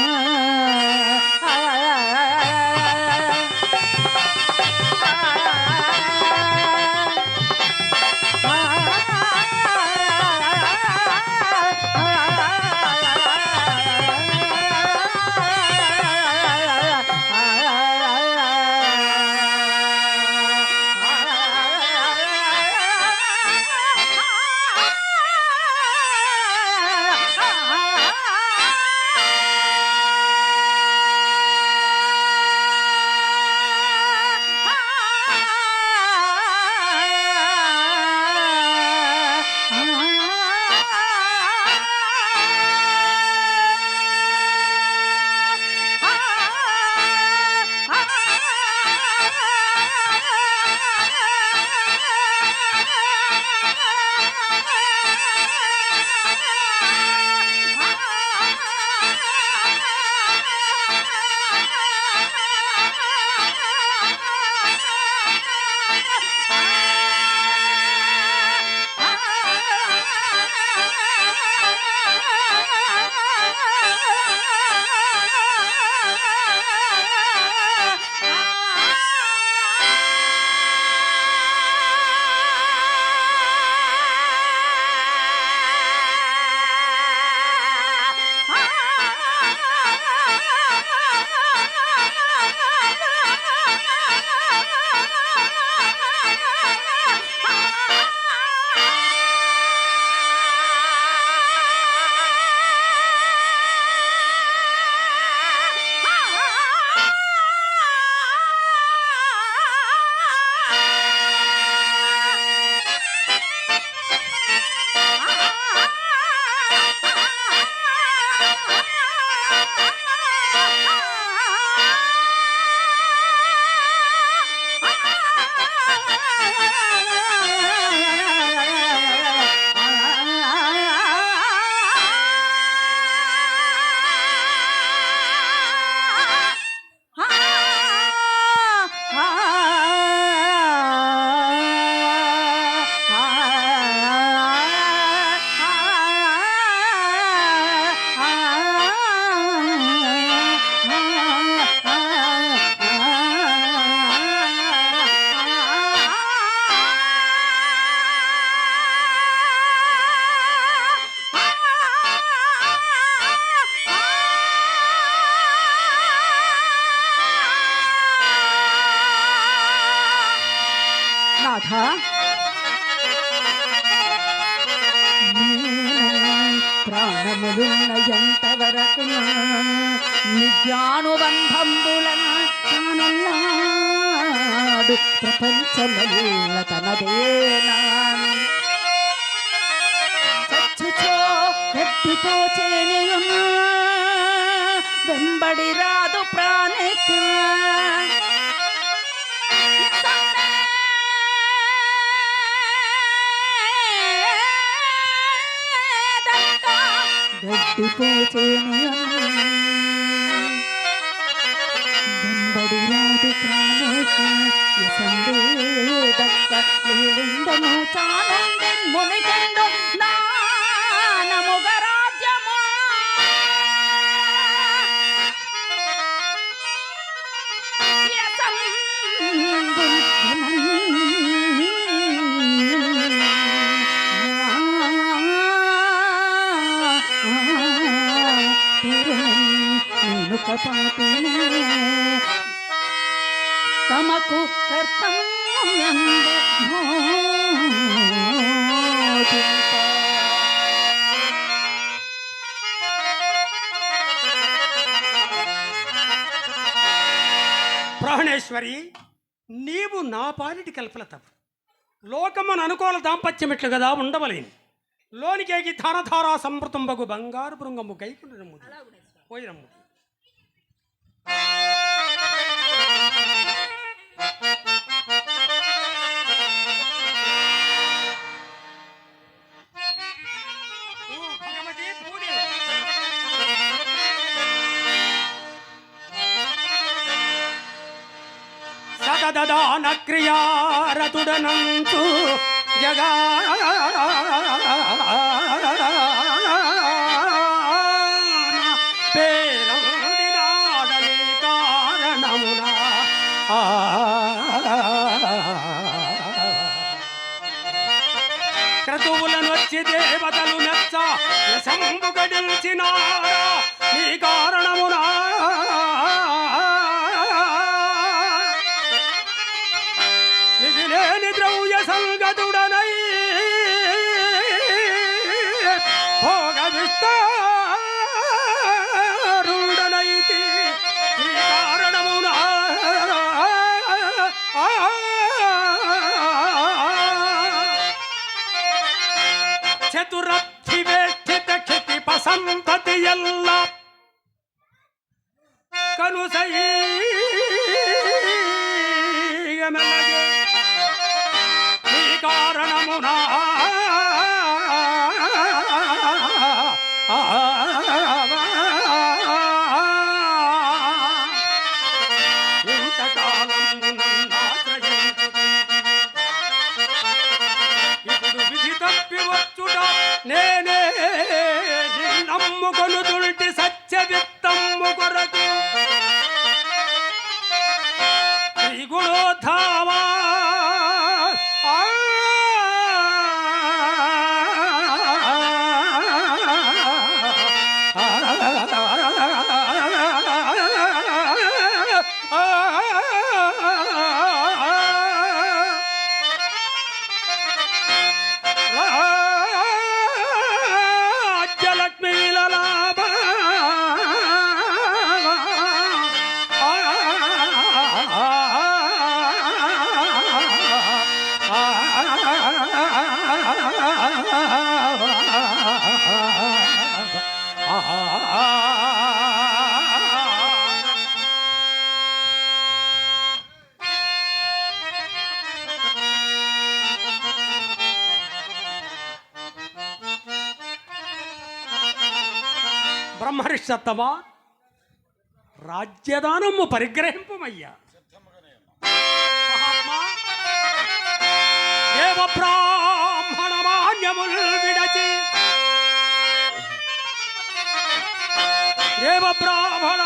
నాథ ప్రాణములున్న ఎంతవరకు నిత్యానుబంధంబులను తానెల్లాడు ప్రపంచమల్ల తనదేనా చచ్చుచో గట్టిపోచేనియున్న వెంబడి రాదు ప్రాణికి గట్టిపోచేనియున్న వెంబడి రాదు ప్రాణికి సందేదక్క లేలిందను చానుండెన్ మునికెండు నానముగరాజ్యము నేను కపాటినే తమకు కర్తవ్యం ప్రాణేశ్వరి, నీవు నా పాలిటి కల్పలతవు. లోకమును అనుకూల దాంపత్యమిట్లు కదా ఉండవలేను. లోనికేకి ధారధారా సమృతంబగు బంగారు బృంగము గైకుండము పోయినమ్ము. సదదాన క్రియారతుడనంతు జగా పేరొందినాడని కారణమున క్రతువులను వచ్చి దేవతలు నచ్చ యశంబు గడిల్చినారా నీ కారణమున విధిలేని ద్రవ్య సంగతుడనై భోగ విస్తారుడనైతి ఈ కారణమున చతురర్థి వేష్టిత క్షితిప సంతతి ఎల్ల కనుసై మెలగే ఈ కారణమున ఇప్పుడు విధి తప్పి వచ్చుట నేనే నమ్ముకొను తుల్టి సత్య విత్తమ్ము కొరకు శ్రీగుణోద్ధావా రాజ్యలక్ష్మీల లాభ బ్రహ్మరిషత్తమా, రాజ్యదానము పరిగ్రహింపమయ్యా. మహాత్మా, దేవ బ్రాహ్మణ మాన్యముల్ విడచి దేవ బ్రాహ్మణ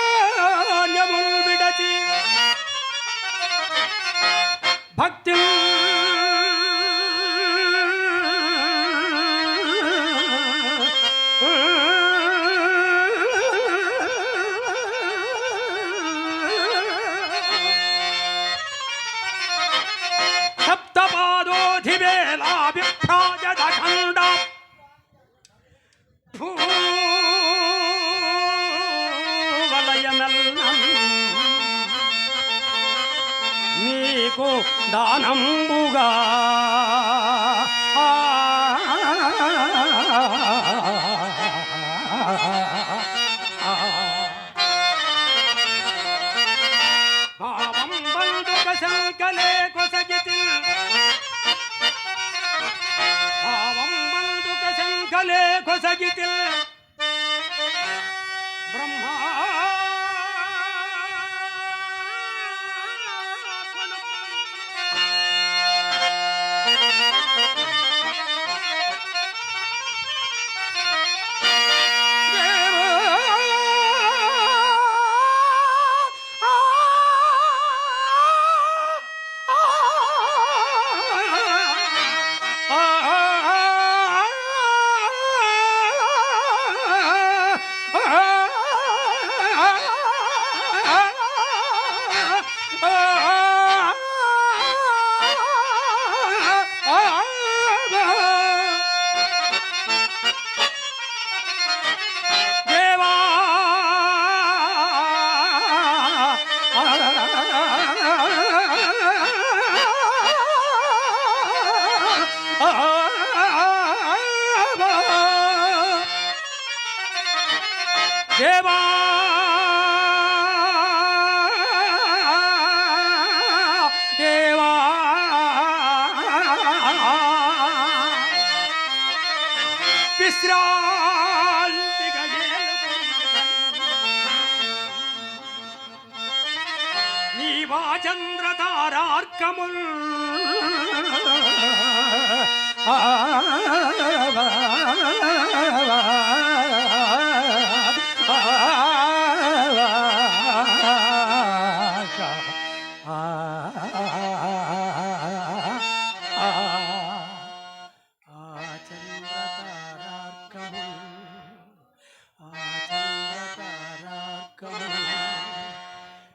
మాన్యముల్ విడచి భక్తి భూవలయమెల్లను నీకు దానంబుగా భావం బంధుక శంకలే కొసగితిల్ భావం బంధుక శంకలే కొసగితిల్ బ్రహ్మా దేవా దేవా విశ్రాంతిగా నీవా చంద్రతారార్కముల్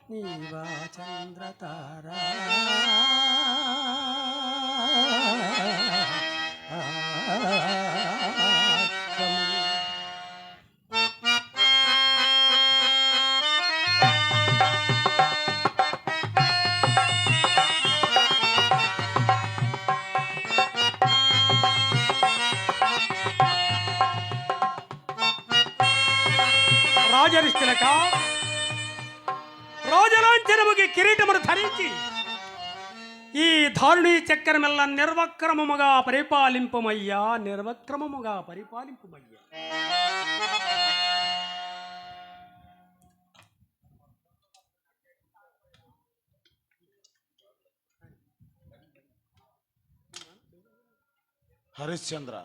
నీవా చంద్రతారా రాజరిస్తులక రాజలాంఛనముకి కిరీటమును ధరించి ఈ ధారుణి చక్రమెల్ల నిర్వక్రమముగా పరిపాలింపుమయ్యా నిర్వక్రమముగా పరిపాలింపుమయ్యా. హరిశ్చంద్ర,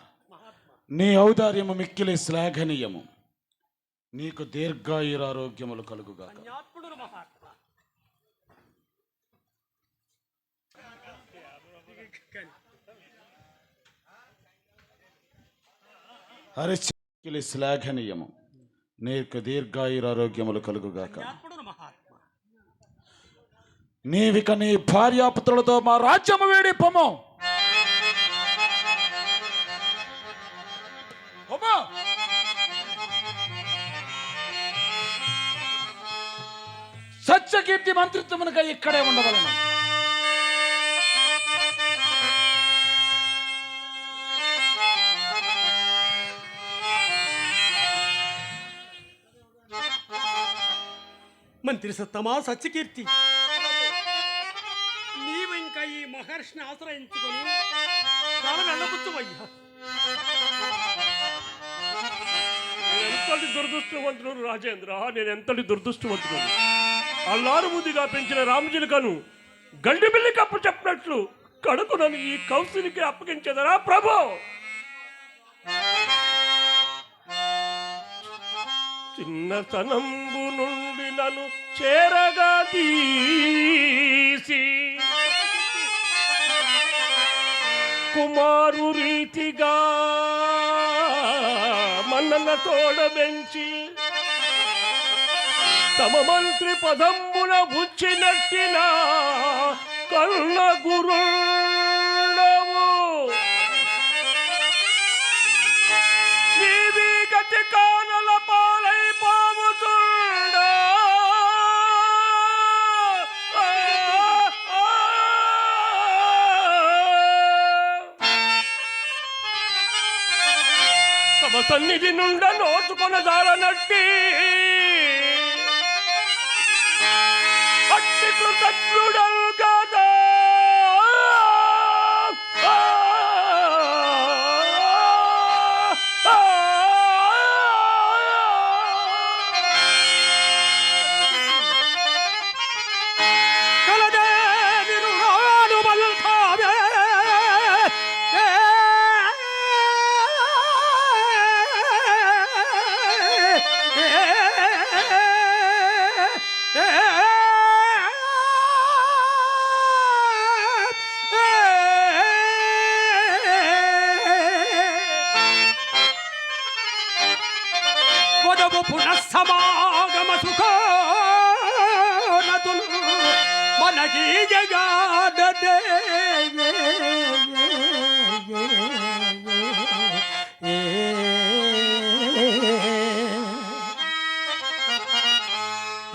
నీ ఔదార్యము మిక్కిలి శ్లాఘనీయము. నీకు దీర్ఘాయురారోగ్యములు కలుగుగాక. పుణ్యాత్ముడు మహాత్మా. హరిశ్చంద్ర శ్లాఘనీయము. నీకు దీర్ఘాయురారోగ్యములు కలుగుగాక. పుణ్యాత్ముడు మహాత్మా. నీవిక నీ భార్యాపుత్రులతో మా రాజ్యము వేడి పొమ్ము. సత్యకీర్తి మంత్రిత్వమునకై ఇక్కడే ఉండవలను. మంత్రి సత్తమా సత్యకీర్తి, నీవు ఇంకా ఈ మహర్షిని ఆశ్రయించుకొని వెళ్ళబుచ్చువయ్యా. ఎంతటి దురదృష్టవంతుడు రాజేంద్ర, నేను ఎంతటి దురదృష్టవంతుడు. అల్లారు ముద్దుగా పెంచిన రామజిలకను గండి బిల్లి కప్పు చెప్పినట్లు కడుకు నన్ను ఈ కౌశలికి అప్పగించేదరా ప్రభు. చిన్నతనంబు నుండి నన్ను చేరగా తీసి కుమారు రీతిగా మన్నన తోడబెంచి తమ మంత్రి పదంబున బుచ్చినట్టిన కన్న గురుండవు నీవి గతి తమ సన్నిధి నుండ నోచుకొన జాలనట్టి అట్టి కృతజ్ఞుడను కదా. పునఃసమాగమ సుఖోనతులు మనకి జగాదే.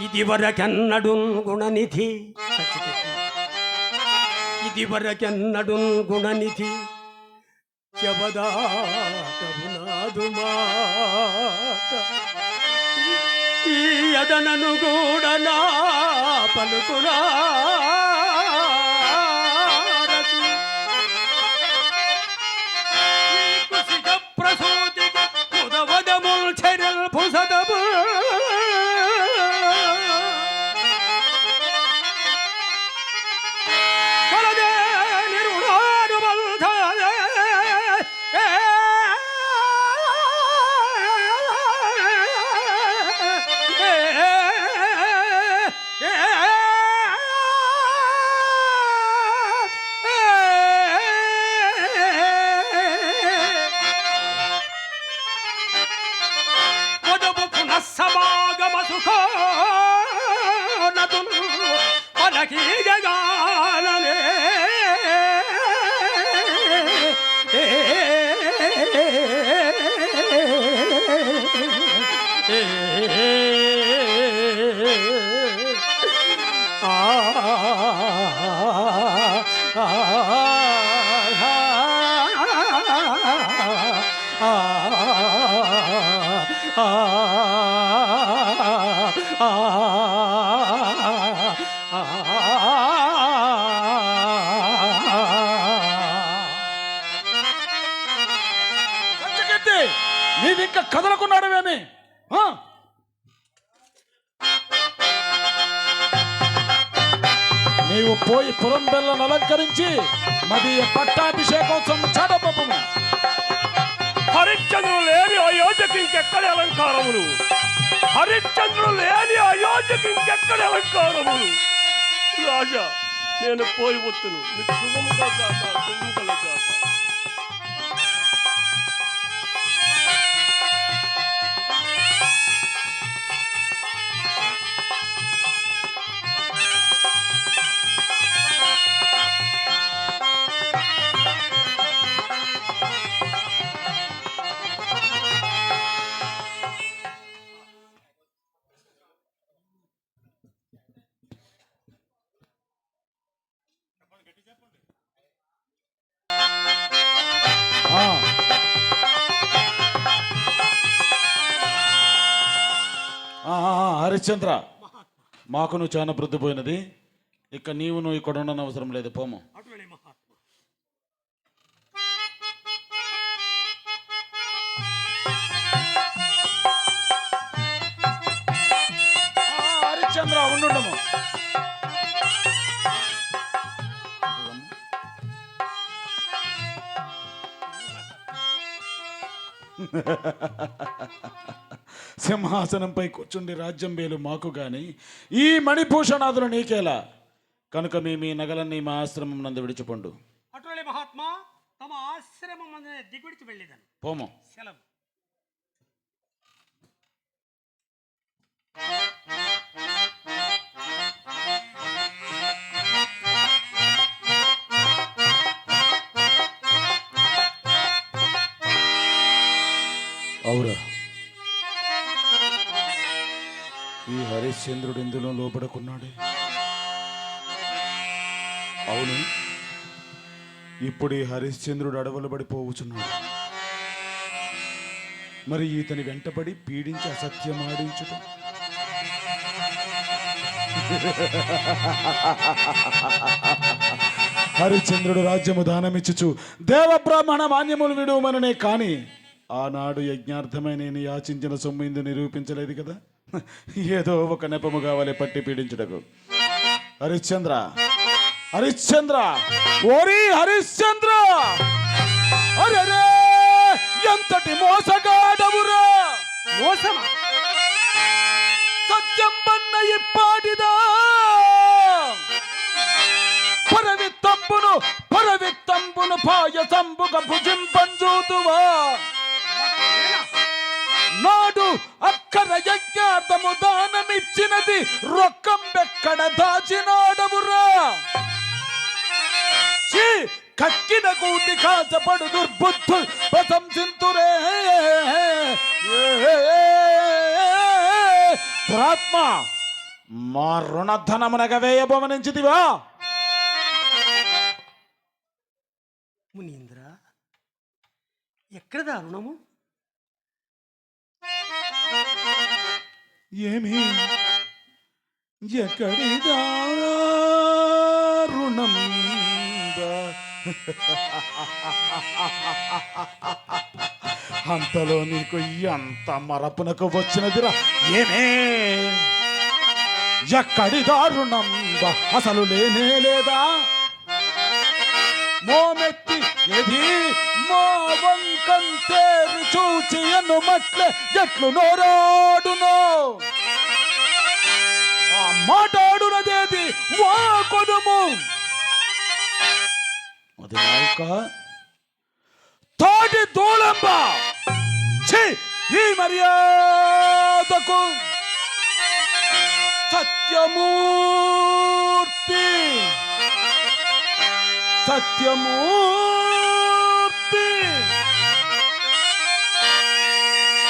ఇదివరకెన్నడు గుణనిధి, ఇదివరకెన్నడు గుణనిధి చెబదాటమునాదు మాట. ఈ అదనను కూడా నా పలుకునా ప్రసూతికి ఉదవదముల్ చెరల్ పుసదము సమాగమ సుఖోనతులు మనకి జగాలనే. నీవింకా కదలకున్నాడువేమి? నీవు పోయి పురం బెల్లను అలంకరించి మదీయ పట్టాభిషేకోత్సవం చాటపము. హరిశ్చంద్రుడు లేని అయోధ్యకి ఇంకెక్కడ అలంకారములు? హరిశ్చంద్రుడు లేని అయోధ్యకి ఇంకెక్కడ అలంకారములు? రాజా, నేను పోయి వస్తును. మీకు శుభముగా కాక శుభముగా కాక. హరిశ్చంద్ర, మాకు నువ్వు చాలా బృద్ధిపోయినది. ఇక నువ్వు ఇక్కడ ఉండని అవసరం లేదు, పోము. హరిశ్చంద్ర ఉండుము. సింహాసనంపై కూర్చుండి రాజ్యం వేలు మాకు గాని ఈ మణిభూషణాదులు నీకేలా. కనుక మీ నగలన్నీ మా ఆశ్రమం నందు విడిచిపోండు. అటులే మహాత్మా, తమ ఆశ్రమం దిగుడిచి వెళ్ళేదాను. పోము. సెలవు. అవురా, ఈ హరిశ్చంద్రుడు ఇందులో లోపడుకున్నాడే. అవును, ఇప్పుడు ఈ హరిశ్చంద్రుడు అడవులు పడిపోవచ్చున్నాడు. మరి ఇతని వెంటబడి పీడించి అసత్యం ఆడించుట హరిశ్చంద్రుడు రాజ్యము దానమిచ్చుచు దేవబ్రాహ్మణ మాన్యములు విడువమననే కాని ఆనాడు యజ్ఞార్థమై నేను యాచించిన సొమ్ము ఇందు నిరూపించలేదు కదా. ఏదో ఒక నెపము కావాలి పట్టి పీడించుటకు. హరిశ్చంద్ర, హరిశ్చంద్ర, ఓరి హరిశ్చంద్ర, అరే ఎంతటి మోసగాడవురా! మోసమా? సత్యం పన్న ఇప్పాటిదా పరవిత్తంబును పాయసంబుగ భుజింపంజూతువా నాడు అక్కర యజ్ఞార్థము దానమిచ్చినది రొక్కం ఎక్కడ దాచినాడవురా. కక్కిన కూటి కాసపడు దుర్బుద్ధు ప్రశంసింతురే. దురాత్మ, మా రుణధనమునగ వేయబోమనించితివా? మునీంద్ర, ఎక్కడదా రుణము? ఏమి ఎక్కడిదా రుణం? అంతలో నీకు ఎంత మరపునకు వచ్చినదిరా? ఏమే ఎక్కడి దారుణం అసలు లేనే లేదా? మోమెత్తి ఎది మో వంకంతేరు చూచి ఎన్నుమట్లే ఎట్లు నోరాడునో ఆ మాటాడునదేది వా కొడుము. అది నాయక తోటి దూలంబ ఈ మర్యాదకు సత్యమూర్తి, సత్యమూర్తి,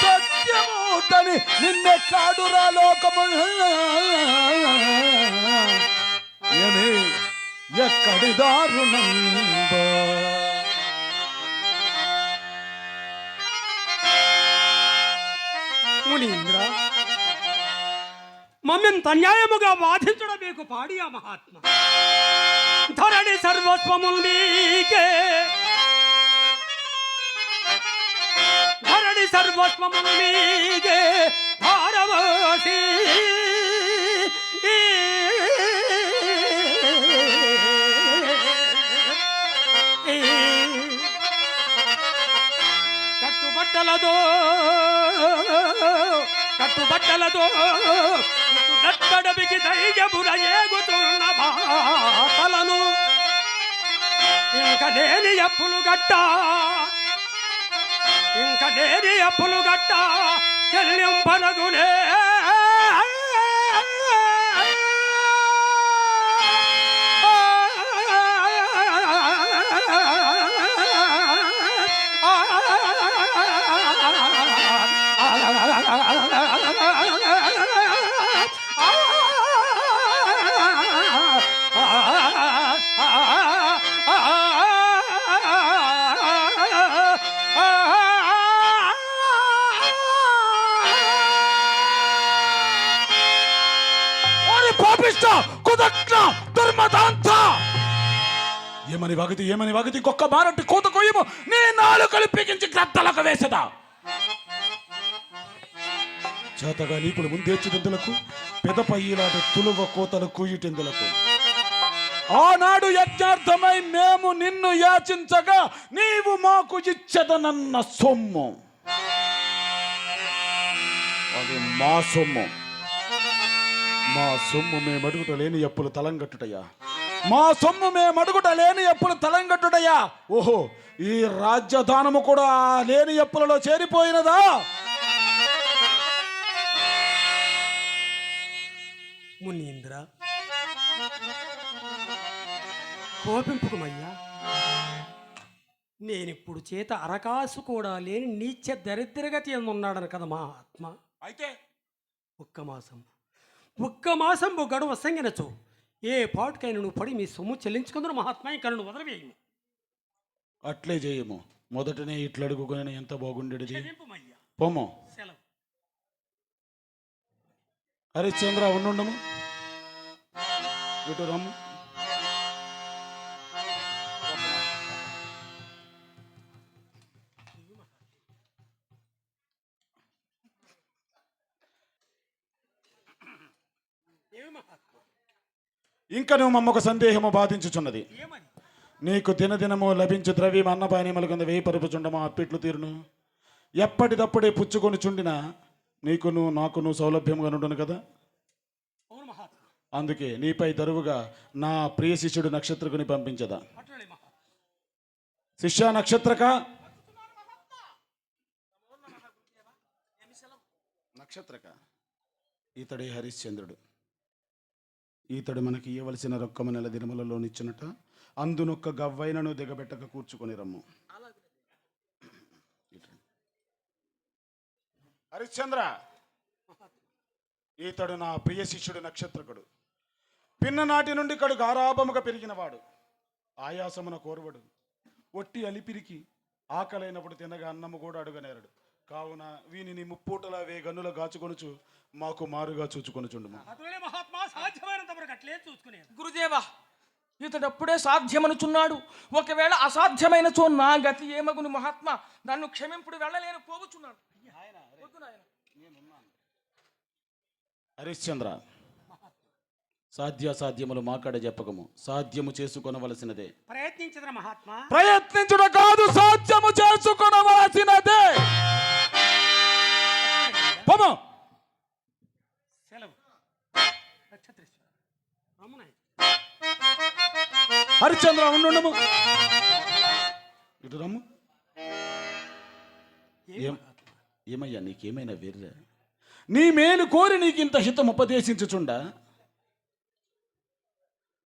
సత్యమూర్తని నిన్నెట్లాడురా లోకము. ఏమి ఎక్కడి దారుణం? మునీంద్ర, మమ్మెంత అన్యాయముగా బాధించడం మీకు పాడి ఆ మహాత్మ. ధరణి సర్వస్వముల్ నీకే, ధరణి సర్వస్వముల్ నీకే భారవసి. కట్టుబట్టలతో నట్టడబికి ధైర్యమున ఏగుతున్న బాటలను ఇంక లేని అప్పులు గట్ట చెల్లింపనగునే. ఏమని వాగితి కుక్క మారట్టి కూత కొయ్యము నీ నాలుకలు పీకించి గ్రద్దలకు వేసదా. చేతగా నీపులు ముందేర్చిదెందులకు పెదపై ఇలాంటి తులువ కోతలు కూయిటెందులకు. ఆనాడు యజ్ఞార్థమై మేము నిన్ను యాచించగా నీవు మాకు ఇచ్చదనన్న సొమ్ము అది మా సొమ్ము. మా సొమ్ము మేమడుగుట లేని ఎప్పులు తలంగట్టుటయ్యా, మా సొమ్ము మేమడుగుట లేని ఎప్పులు తలంగట్టుటయ్యా. ఓహో, ఈ రాజ్యదానము కూడా లేని ఎప్పులలో చేరిపోయినదా? మునీంద్ర, కోపింపుకమయ్యా. నేనిప్పుడు చేత అరకాసు కూడా లేని నీచ దరిద్రగతి ఉన్నాడను కదా మా ఆత్మ. అయితే ఒక్క మాసంబు గడువు సంగినచు ఏ పాటుకైనా నువ్వు పడి మీ సొమ్ము చెల్లించుకుందరు మహాత్మ. ఇంకా నువ్వు వదలవేయము. అట్లే చేయము. మొదటనే ఇట్లడుగుకొని ఎంత బాగుండేది. పొమ్ము. సెలవు. హరిశ్చంద్ర ఉండుండము, ఇటు రమ్ము. ఏమి మహాత్మా? ఇంకా నువ్వు మమ్మొక సందేహము బాధించుచున్నది. ఏమని? నీకు దినదినము లభించు ద్రవ్యం అన్నపానీయముల కింద వేయి పరుపుచుండమా అప్పిట్లు తీరును. ఎప్పటిదప్పుడే పుచ్చుకొని చుండిన నీకును నాకును సౌలభ్యంగా నుండును కదా. అవును మహాత్మా. అందుకే నీపై దరువుగా నా ప్రియ శిష్యుడు నక్షత్రకుని పంపించదా. అట్లనే మహాత్మా. శిష్య నక్షత్రక. నక్షత్రక, ఈతడే హరిశ్చంద్రుడు. ఈతడు మనకి ఇవ్వవలసిన రొక్కము నెల దినములలో నిచ్చినట. అందునొక్క గవ్వైనను దిగబెట్టక కూర్చుకొని రమ్ము. హరిశ్చంద్ర, ఈతడు నా ప్రియ శిష్యుడు నక్షత్రకుడు. పిన్ననాటి నుండి కడు గారాభముగా పెరిగినవాడు. ఆయాసమున కోరువడు. ఒట్టి అలిపిరికి ఆకలైనప్పుడు తినగా అన్నము కూడా అడుగనేరడు. కావున వీనిని ముప్పూటల వేగన్నుల గాచుకొనుచు మాకు మారుగా చూచుకొనుచుండుము. అట్లనే మహాత్మా, సాధ్యమైనంత వరకు అట్లే చూసుకునేది. గురుదేవా, ఇతడప్పుడే సాధ్యమనుచున్నాడు. ఒకవేళ అసాధ్యమైనచో నా గతి ఏమగును మహాత్మా? నన్ను క్షమింపుడు వెళ్ళలేను, పోవుచున్నాను. వద్దు నాయనా. హరిశ్చంద్ర, సాధ్యాసాధ్యములు మాకాడ చెప్పకము. సాధ్యము చేసుకొనవలసినదే. ప్రయత్నించదరా మహాత్మా. ప్రయత్నించుట కాదు, సాధ్యము చేసుకొనవలసినదే. పమ. సెలవు. నక్షత్రేశ్వర రమ్మనాయ్. హరిశ్చంద్ర ఉండుండము, ఇటు రమ్ము. ఏమయ్యా నీకేమైనా వెర్రా? నీ మేలు కోరి నీకింత హితం ఉపదేశించుచుండా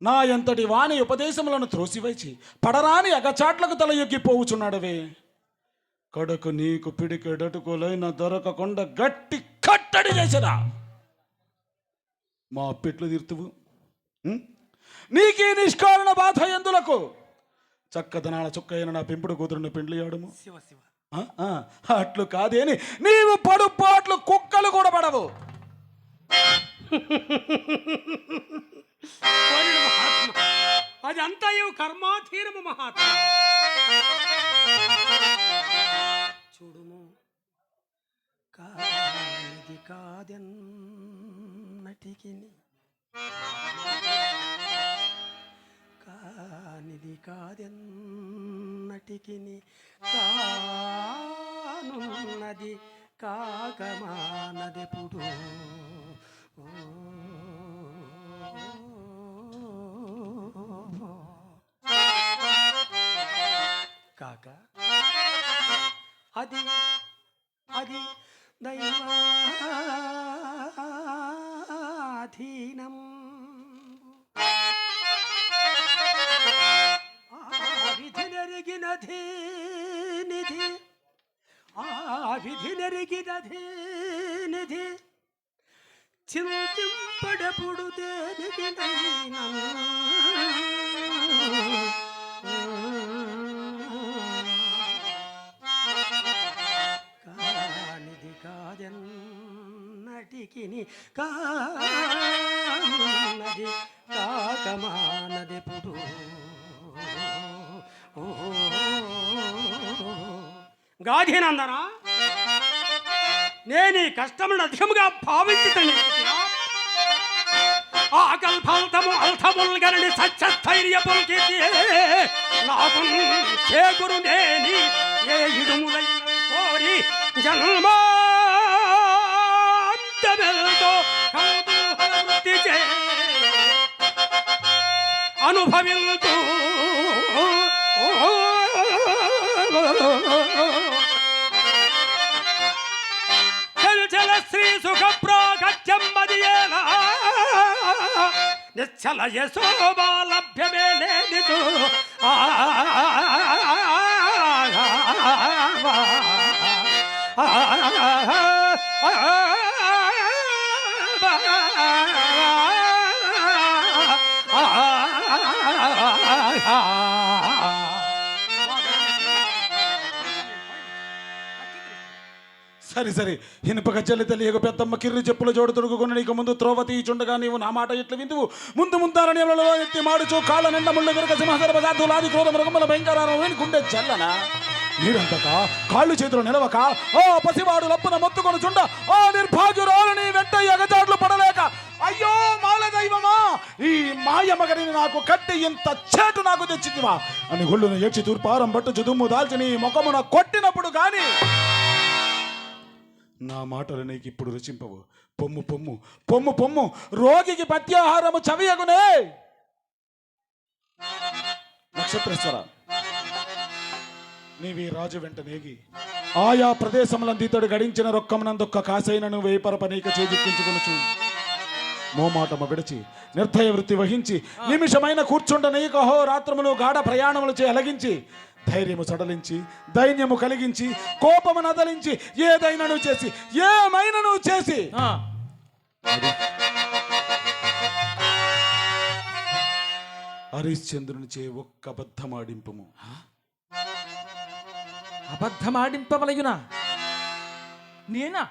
నా ఎంతటి వాణి ఉపదేశములను త్రోసివైచి పడరాని అగచాట్లకు తల ఎక్కిపోవుచున్నాడవే. కడకు నీకు పిడికెడటుకోలైన దొరకకుండా గట్టి కట్టడి చేసరా. మా పెట్లు తీర్తువు. నీకీ నిష్కారణ బాధ ఎందులకు? చక్కదనాల చుక్కైన నా పెంపుడు కూతురుని పెండ్లియాడము. శివ శివ. అట్లు కాదేని నీవు పడుపాట్లు కుక్కలు కూడా పడవు. మహాత్మా, అది అంతా కర్మాధీనము మహాత్మా. చూడుము, కానిది కాదెన్నటికి, కానిది కాదెన్నటికి, కానున్నది కాకమానదెప్పుడు. కాక అది అది దైవాధీనం. విధి నెరిగినధీ నిధి, ఆ విధి నెరిగినధీ నిధి, చింతింపడపుడు దేనికి నైనా. కానిది కాదెన్నటికి, కానున్నది కాకమానదెప్పుడు. గాధినందన, నేను ఈ కష్టములను అధికముగా భావించుతాను. ఆకల్పల్తము అల్థముల్గరని సత్యస్థైర్యముల్ కీర్తి నాకు చేకూరు. నేని ఏ ఇడుములైన కోరి జన్మాంతమెల్తో కౌతూహల వృత్తి చే అనుభవిల్తూ చల శ్రీ సుఖ ప్రాగత్యంబదియేలా నిశ్చల యశోభాలభ్యమే లేనితు. సరే సరే ఇనుప గజ్జలి తెలియక పెద్దమ్మ కిర్రి చెప్పుల జోడు తొడుగుకున్న నీకు ముందు త్రోవ తీయుచుండగా నీవు నా మాట ఇట్లు విందువు ముందు ముంతారని ఎత్తి మాడుచు కాళ్ళ నిండ ముళ్ళ వెనుక సింహాసన పదార్థులాది క్రోధ మృగముల భయంకరాలను గుండె చల్లనా నీరంతక కాళ్ళు చేతులు నిలవక ఓ పసివాడు లప్పున మొత్తుకొని చుండ ఓ నిర్భాగ్యురాలు నీ వెంట ఎగచాట్లు పడలేక అయ్యో మాల దైవమా ఈ మాయమగడిని నాకు కట్టి ఇంత చేటు నాకు తెచ్చిందివా అని గుళ్ళును ఏడ్చి తూర్పారం పట్టు దుమ్ము దాల్చి నీ ముఖమున కొట్టినప్పుడు గాని నా మాటలు నీకు ఇప్పుడు రుచింపవు పొమ్ము పొమ్ము పొమ్ము పొమ్ము రోగికి పత్యాహారము చవియగునే నక్షత్రేశ్వర నీవి రాజు వెంట నేగి ఆయా ప్రదేశములందితడు గడించిన రొక్కమునందొక్క కాసైనను వేపరపనీక చేజిక్కించుకొనుచు మోమాటము విడిచి నిర్దయ వృత్తి వహించి నిమిషమైన కూర్చుండనీక అహోరాత్రములు గాఢ ప్రయాణములు చే అలగించి ధైర్యము సడలించి దైన్యము కలిగించి కోపము నదలించి ఏదైనను చేసి ఏమైనను చేసి హరిశ్చంద్రుని చే ఒక్క అబద్ధమాడింపుము అబద్ధమాడింపవలయునా నేనా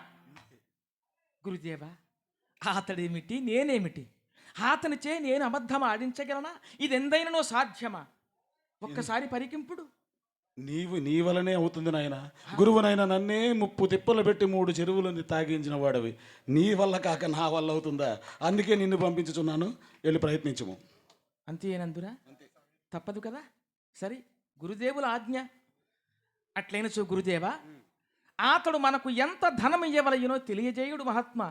గురుదేవా అతడేమిటి నేనేమిటి అతనిచే నేను అబద్ధం ఆడించగలనా ఇది ఎందైననో సాధ్యమా ఒక్కసారి పరికింపుడు నీవు నీ వలనే అవుతుంది నాయన గురువునైనా నన్నే ముప్పు తిప్పలు పెట్టి 3 చెరువులని తాగించిన వాడవి నీ వల్ల కాక నా వల్ల అవుతుందా అందుకే నిన్ను పంపించుచున్నాను వెళ్ళి ప్రయత్నించము అంతేనందురా తప్పదు కదా సరే గురుదేవుల ఆజ్ఞ అట్లైనచో గురుదేవా అతడు మనకు ఎంత ధనం ఇయ్యవలయునో తెలియజేయుడు మహాత్మా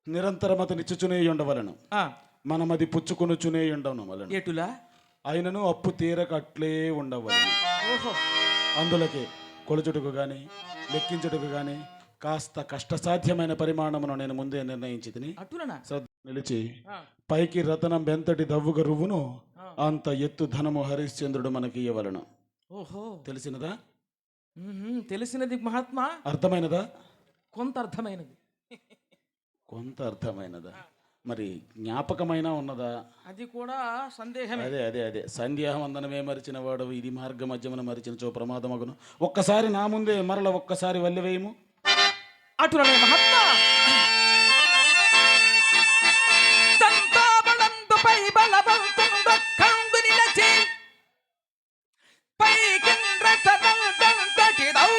నిరంతరం అతనిచ్చుచునే ఉండవలను మనం అది పుచ్చుకొనుచునే ఉండవలను ఎటులా ఆయనను అప్పు తీరక అట్లే ఉండవలను ఓహో అందులకే కొలుచుటకు గాని లెక్కించుటకు గాని కాస్త కష్టసాధ్యమైన పరిమాణమును నేను ముందే నిర్ణయించి తిని అటులనా నిలిచి పైకి రతనం బెంతటి దవ్వుగ రువ్వును అంత ఎత్తు ధనము హరిశ్చంద్రుడు మనకి ఇవ్వవలను ఓహో తెలిసినదా తెలిసినది మహాత్మా అర్థమైనదా కొంత అర్థమైనది కొంత అర్థమైనదా మరి జ్ఞాపకమైనా ఉన్నదా అది కూడా సందేహమే అదే అదే అదే సంధ్యావందనమే మరిచిన వాడు ఇది మార్గ మధ్యమున మరిచిన చో ప్రమాదమగును ఒక్కసారి నా ముందే మరల ఒక్కసారి వల్లివేయము అటులనే మహాత్మా తంతాబళందుపై బలవంతుండొక్కందు నిలచి పైకింద్రతనంతటిదౌ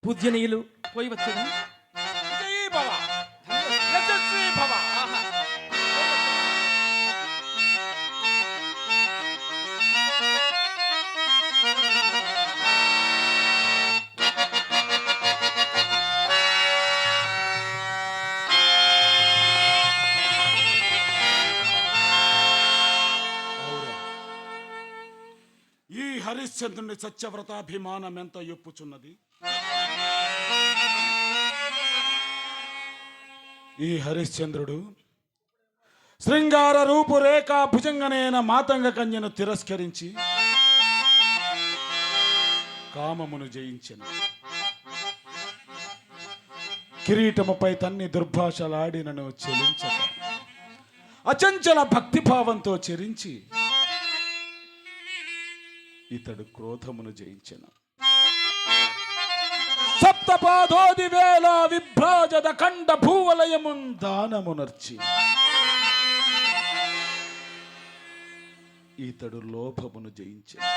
పూజ్యనీయులు పోయి వచ్చేదా ఈ హరిశ్చంద్రుని సత్యవ్రతాభిమానం ఎంత ఎప్పుచున్నది ఈ హరిశ్చంద్రుడు శృంగార రూపురేఖ భుజంగనైన మాతంగ కన్యను తిరస్కరించి కామమును జయించెను కిరీటముపై తన్ని దుర్భాషలాడినను చెలించక అచంచల భక్తిభావంతో చెరించి ఇతడు క్రోధమును జయించెను సప్తపాదోది వేళ విభ్రాజద ఖండ భూవలయమున్ దానమునర్చి ఇతడు లోభమును జయించెను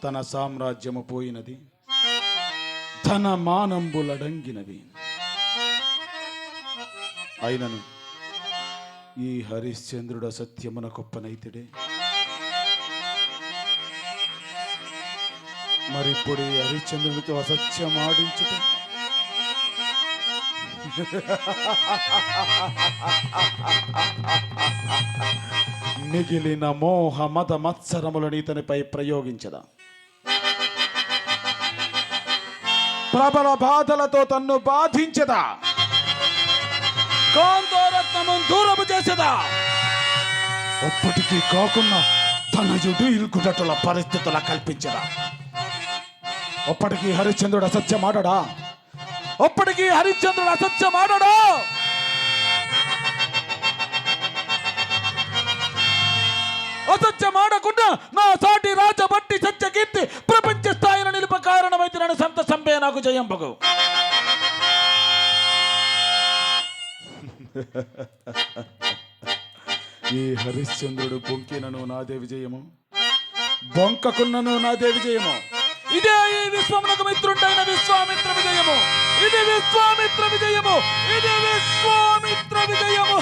తన సామ్రాజ్యము పోయినది, తన మానంబులడంగినవి. అయినను ఈ హరిశ్చంద్రుడు అసత్యమున కొప్పనైతిడే. మరిప్పుడు ఈ హరిశ్చంద్రుడితో అసత్యం ఆడించుట మిగిలిన మోహ మత మత్సరములను ఇతనిపై ప్రయోగించదా. ప్రబల బాధలతో తన్ను బాధించదా. కాంతోరత్నము దూరము చేసదా. అప్పటికీ కాకుండా తన జుడు ఇల్కుటల పరిస్థితుల కల్పించదా. అప్పటికీ హరిశ్చంద్రుడు అసత్యమాడడా. అప్పటికీ హరిశ్చంద్రుడు అసత్యమాడడా. అసత్యమాడకుండా నా సాటి రాజభట్టి సత్యకీర్తి ప్రపంచ స్థాయిలో నిలుప కారణమైతే నన్ను సంత సంపే నాకు జయంబగు. ఈ హరిశ్చంద్రుడు బొంకినను నాదే విజయము, బొంకకున్నను నాదే విజయము. ఇదే ఈ విశ్వమునకు మిత్రుడైన విశ్వామిత్ర విజయము. ఇది విశ్వామిత్ర విజయము. ఇది విశ్వామిత్ర విజయము.